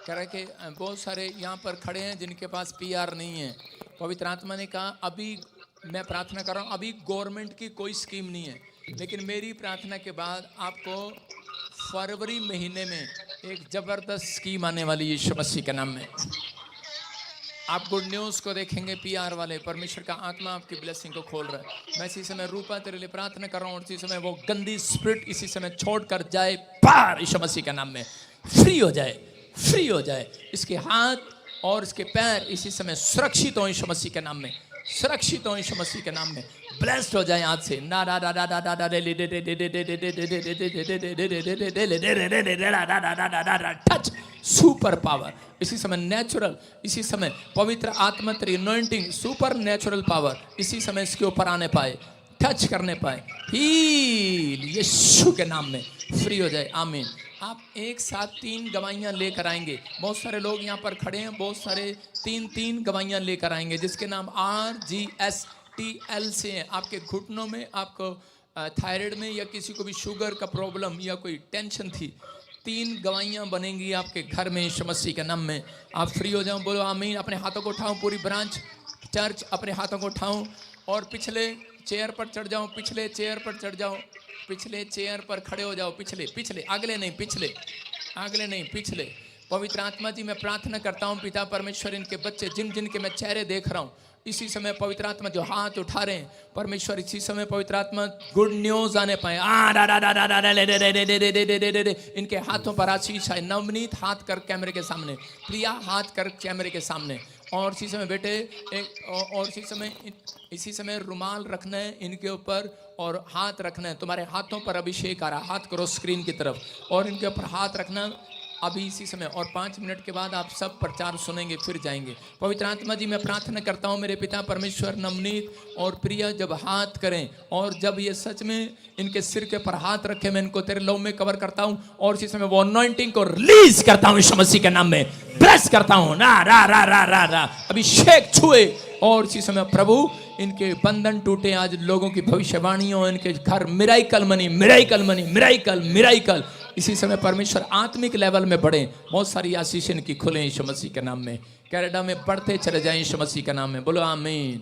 कह रहे कि बहुत सारे यहाँ पर खड़े हैं जिनके पास PR नहीं है। पवित्र आत्मा ने कहा अभी मैं प्रार्थना कर रहा हूँ, अभी गवर्नमेंट की कोई स्कीम नहीं है, लेकिन मेरी प्रार्थना के बाद आपको फरवरी महीने में एक जबरदस्त स्कीम आने वाली है यीशु मसीह के नाम में। आप गुड न्यूज़ को देखेंगे। PR वाले, परमेश्वर का आत्मा आपकी ब्लेसिंग को खोल रहा है। मैं इसी समय रूपा तेरे लिए प्रार्थना कर रहा हूँ और इसी समय वो गंदी स्पिरिट इसी समय छोड़कर जाए पार यीशु मसीह के नाम में, फ्री हो जाए, फ्री हो जाए। इसके हाथ और इसके पैर इसी समय सुरक्षित हो यीशु मसीह के नाम में, सुरक्षित हो यीशु मसीह के नाम में। ब्लेस्ड हो जाए आज से। टच सुपर पावर इसी समय, नेचुरल इसी समय, पवित्र आत्मा तेरी अनॉइंटिंग, सुपर नेचुरल पावर इसी समय इसके ऊपर आने पाए, टच करने पाए। हील यीशु के नाम में, फ्री हो जाए। आमीन। आप एक साथ 3 गवाहियाँ लेकर आएंगे। बहुत सारे लोग यहाँ पर खड़े हैं, बहुत सारे 3 गवाहियाँ लेकर आएंगे जिसके नाम RGSTL से हैं। आपके घुटनों में, आपको थायराइड में या किसी को भी शुगर का प्रॉब्लम या कोई टेंशन थी, 3 गवाहियाँ बनेंगी आपके घर में यीशु मसीह के नाम में। आप फ्री हो जाओ, बोलो आमीन। अपने हाथों को उठाओ, पूरी ब्रांच चर्च अपने हाथों को उठाओ और पिछले चेयर पर चढ़ जाओ, पिछले चेयर पर चढ़ जाओ, पिछले चेयर पर खड़े हो जाओ। पिछले, अगले नहीं, पिछले। पवित्र आत्मा जी मैं प्रार्थना करता हूँ पिता परमेश्वर, इनके बच्चे जिन के मैं चेहरे देख रहा हूँ इसी समय पवित्र आत्मा जो हाथ उठा रहे हैं, परमेश्वर इसी समय पवित्र आत्मा गुड न्यूज़ आने पाए। इनके हाथों पर आशीष है। नवनीत हाथ कर कैमरे के सामने, प्रिया हाथ कर कैमरे के सामने। और इसी समय बेटे और इसी समय रुमाल रखना है इनके ऊपर और हाथ रखना है। तुम्हारे हाथों पर अभिषेक आ रहा, हाथ करो स्क्रीन की तरफ और इनके ऊपर हाथ रखना अभी इसी समय। और 5 मिनट के बाद आप सब प्रचार सुनेंगे, फिर जाएंगे। पवित्र आत्मा जी मैं प्रार्थना करता हूँ मेरे पिता परमेश्वर, नवनीत और प्रिया जब हाथ करें और जब ये सच में इनके सिर के पर हाथ रखे, मैं इनको तेरे लहू में कवर करता हूँ और इसी समय वो अनॉइंटिंग को रिलीज करता हूँ यीशु मसीह के नाम में, ब्लेस करता हूँ। रा अभिषेक छुए और इसी समय प्रभु इनके बंधन टूटे। आज लोगों की भविष्यवाणियों, इनके घर मिराइकल इसी समय परमेश्वर आत्मिक लेवल में बढ़े। बहुत सारी आशीष इनकी खुले यीशु मसीह के नाम में। कनाडा में बढ़ते चले जाएं यीशु मसीह के नाम में, बोलो आमीन।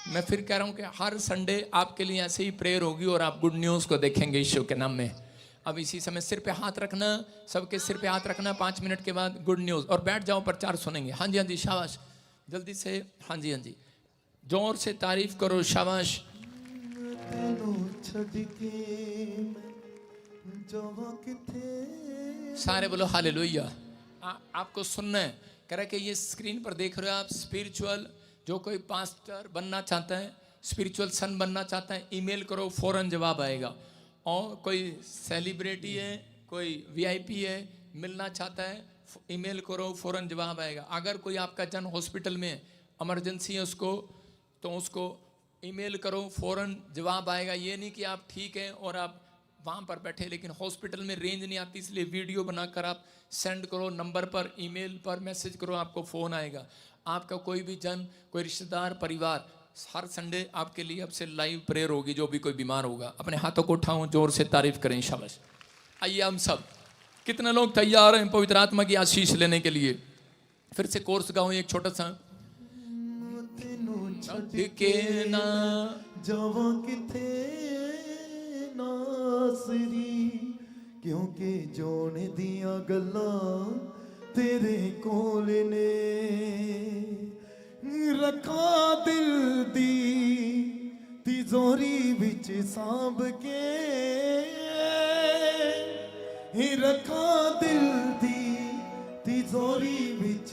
मैं फिर कह रहा हूँ कि हर संडे आपके लिए ऐसे ही प्रेयर होगी और आप गुड न्यूज़ को देखेंगे यीशु के नाम में। अब इसी समय सिर पे हाथ रखना, सबके सिर पे हाथ रखना। 5 मिनट के बाद गुड न्यूज़ और बैठ जाओ, प्रचार सुनेंगे। हाँ जी शाबाश, जल्दी से। हाँ जी जोर से तारीफ करो, शाबाश। सारे बोलो हालेलुया। आपको सुनना है। कह रहे कि ये स्क्रीन पर देख रहे हो आप, स्पिरिचुअल जो कोई पास्टर बनना चाहता है स्पिरिचुअल सन बनना चाहता है, ईमेल करो, फौरन जवाब आएगा। और कोई सेलिब्रिटी है, कोई वीआईपी है, मिलना चाहता है, ईमेल करो, फौरन जवाब आएगा। अगर कोई आपका जन हॉस्पिटल में इमरजेंसी है उसको, तो उसको ईमेल करो, फौरन जवाब आएगा। ये नहीं कि आप ठीक हैं और आप वहाँ पर बैठे लेकिन हॉस्पिटल में रेंज नहीं आती, इसलिए वीडियो बनाकर आप सेंड करो, नंबर पर, ईमेल पर मैसेज करो, आपको फ़ोन आएगा। आपका कोई भी जन, कोई रिश्तेदार, परिवार, हर संडे आपके लिए अब से लाइव प्रेयर होगी। जो भी कोई बीमार होगा अपने हाथों को उठाओ, जोर से तारीफ करें, शाबाश। आइए हम सब, कितने लोग तैयार हैं पवित्र आत्मा की आशीष लेने के लिए? फिर से कोर्स गाओ एक छोटा सा। के ना जावा किथे नासरी, क्योंकि जोने दिया गल्ला तेरे कोल ने, रखा दिल दी तिजोरी विच सांभ के, रखा दिल दी तिजोरी विच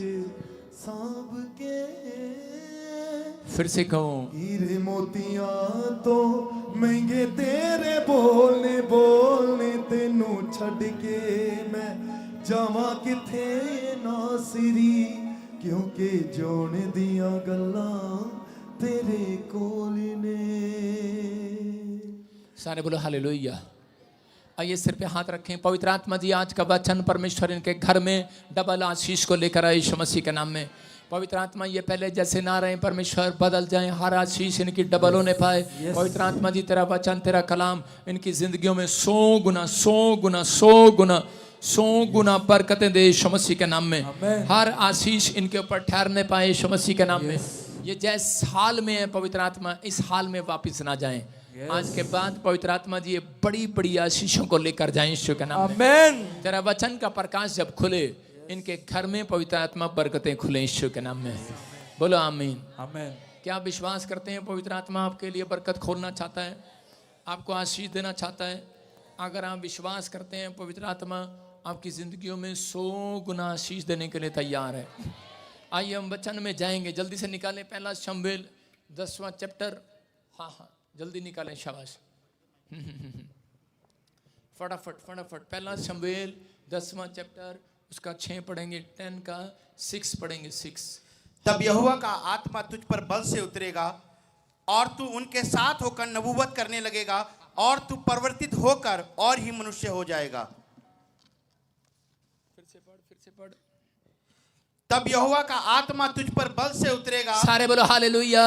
सांभ के। फिर से कहो। हीरे मोतियां तो महंगे तेरे बोलने बोलने, तेनू छड़ के मैं जावा किथे नासरी, क्योंकि जोने दिया गल्ला तेरे कोल ने। सारे बोलो हालेलुया। आइए सिर पे हाथ रखें। पवित्र आत्मा जी, आज का वचन परमेश्वर इनके घर में डबल आशीष को लेकर आए यीशु मसीह के नाम में। पवित्र आत्मा ये पहले जैसे ना रहे, परमेश्वर बदल जाएं, हर आशीष इनकी डबल होने पाए। पवित्र आत्मा जी, तेरा वचन, तेरा कलाम इनकी जिंदगियों में 100 गुना 100 गुना 100 गुना 100 गुना बरकतें दे यीशु मसीह के नाम में। हर आशीष इनके ऊपर ठहरने पाए यीशु मसीह के नाम में। ये जैस हाल में है पवित्र आत्मा, इस हाल में वापस ना जाएं। आज के बाद पवित्र आत्मा जी ये बड़ी बड़ी आशीषों को लेकर जाएं यीशु के नाम में। तेरा वचन का प्रकाश जब खुले, इनके घर में पवित्र आत्मा बरकतें खुले यीशु के नाम में। बोलो आमीन। आमीन। क्या आप विश्वास करते हैं पवित्र आत्मा आपके लिए बरकत खोलना चाहता है, आपको आशीष देना चाहता है? अगर आप विश्वास करते हैं पवित्र आत्मा आपकी जिंदगियों में 100 गुना आशीष देने के लिए तैयार है। आइए हम वचन में जाएंगे, जल्दी से निकालें। पहला शमूएल 10वां चैप्टर। हाँ, जल्दी निकालें, शाबाश। फटाफट फटाफट। पहला शमूएल 10वां चैप्टर, उसका 6 पढ़ेंगे, 10 का 6 पढ़ेंगे, 6। तब यहोवा का आत्मा तुझ पर बल से उतरेगा और तू उनके साथ होकर नबूवत करने लगेगा और तू परिवर्तित होकर और ही मनुष्य हो जाएगा। फिर से पढ़। तब यहोवा का आत्मा तुझ पर बल से उतरेगा। सारे बोलो हालेलुया।